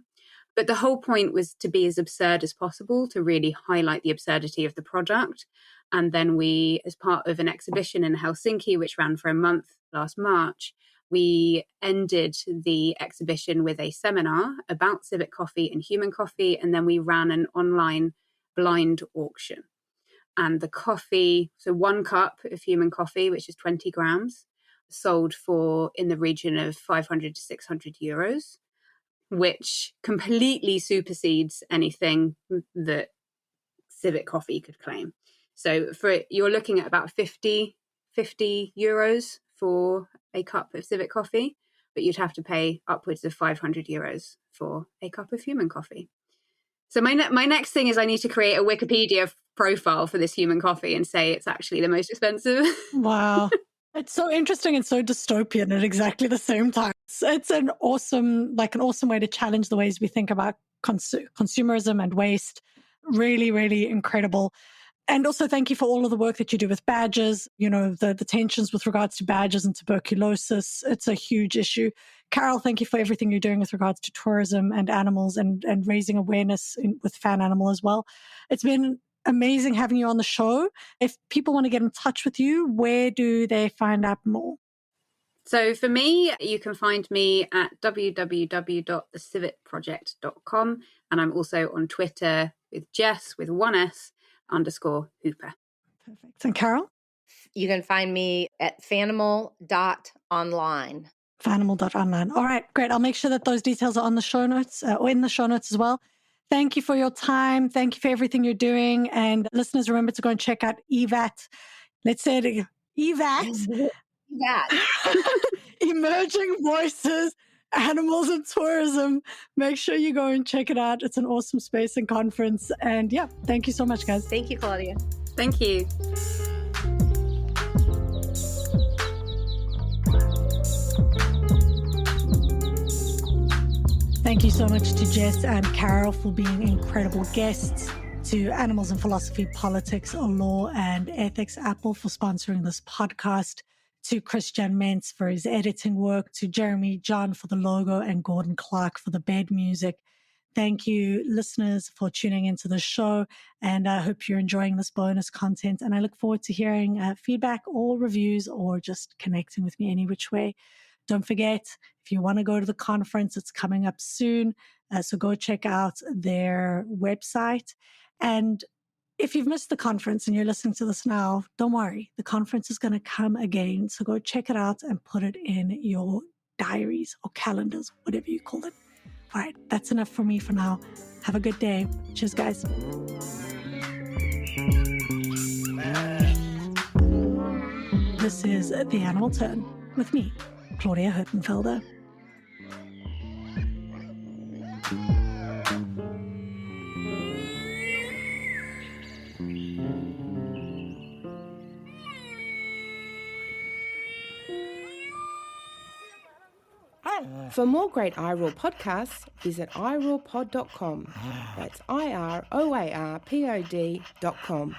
But the whole point was to be as absurd as possible, to really highlight the absurdity of the product. And then we, as part of an exhibition in Helsinki, which ran for a month last March, we ended the exhibition with a seminar about civet coffee and human coffee. And then we ran an online blind auction. And the coffee, so 1 cup of human coffee, which is 20 grams, sold for in the region of 500 to 600 euros. Which completely supersedes anything that civet coffee could claim. So you're looking at about 50 euros for a cup of civet coffee, but you'd have to pay upwards of 500 euros for a cup of human coffee. So my next thing is I need to create a Wikipedia profile for this human coffee and say it's actually the most expensive. Wow. It's so interesting and so dystopian at exactly the same time. It's an awesome way to challenge the ways we think about consumerism and waste. Really, really incredible. And also thank you for all of the work that you do with badgers, the tensions with regards to badgers and tuberculosis. It's a huge issue. Carol, thank you for everything you're doing with regards to tourism and animals and raising awareness with fan animal as well. It's been amazing having you on the show. If people want to get in touch with you, where do they find out more? So for me, you can find me at www.thecivetproject.com. And I'm also on Twitter with Jess, with 1S, _Hooper. Perfect. And Carol? You can find me at fanimal.online. Fanimal.online. All right, great. I'll make sure that those details are on the show notes or in the show notes as well. Thank you for your time. Thank you for everything you're doing. And listeners, remember to go and check out EVAT. Let's say it again. EVAT. Emerging Voices, Animals and Tourism. Make sure you go and check it out. It's an awesome space and conference. And yeah, thank you so much, guys. Thank you, Claudia. Thank you. Thank you so much to Jess and Carol for being incredible guests, to Animals and Philosophy, Politics, Law and Ethics, A.P.P.L.E for sponsoring this podcast, to Christian Mentz for his editing work, to Jeremy John for the logo, and Gordon Clark for the bed music. Thank you, listeners, for tuning into the show, and I hope you're enjoying this bonus content, and I look forward to hearing feedback or reviews or just connecting with me any which way. Don't forget, if you want to go to the conference, it's coming up soon. So go check out their website. And if you've missed the conference and you're listening to this now, don't worry. The conference is going to come again. So go check it out and put it in your diaries or calendars, whatever you call it. All right, that's enough for me for now. Have a good day. Cheers, guys. This is The Animal Turn with me, Claudia Hurtenfelder. For more great iROAR podcasts, visit iROARpod.com. That's iROARpod.com.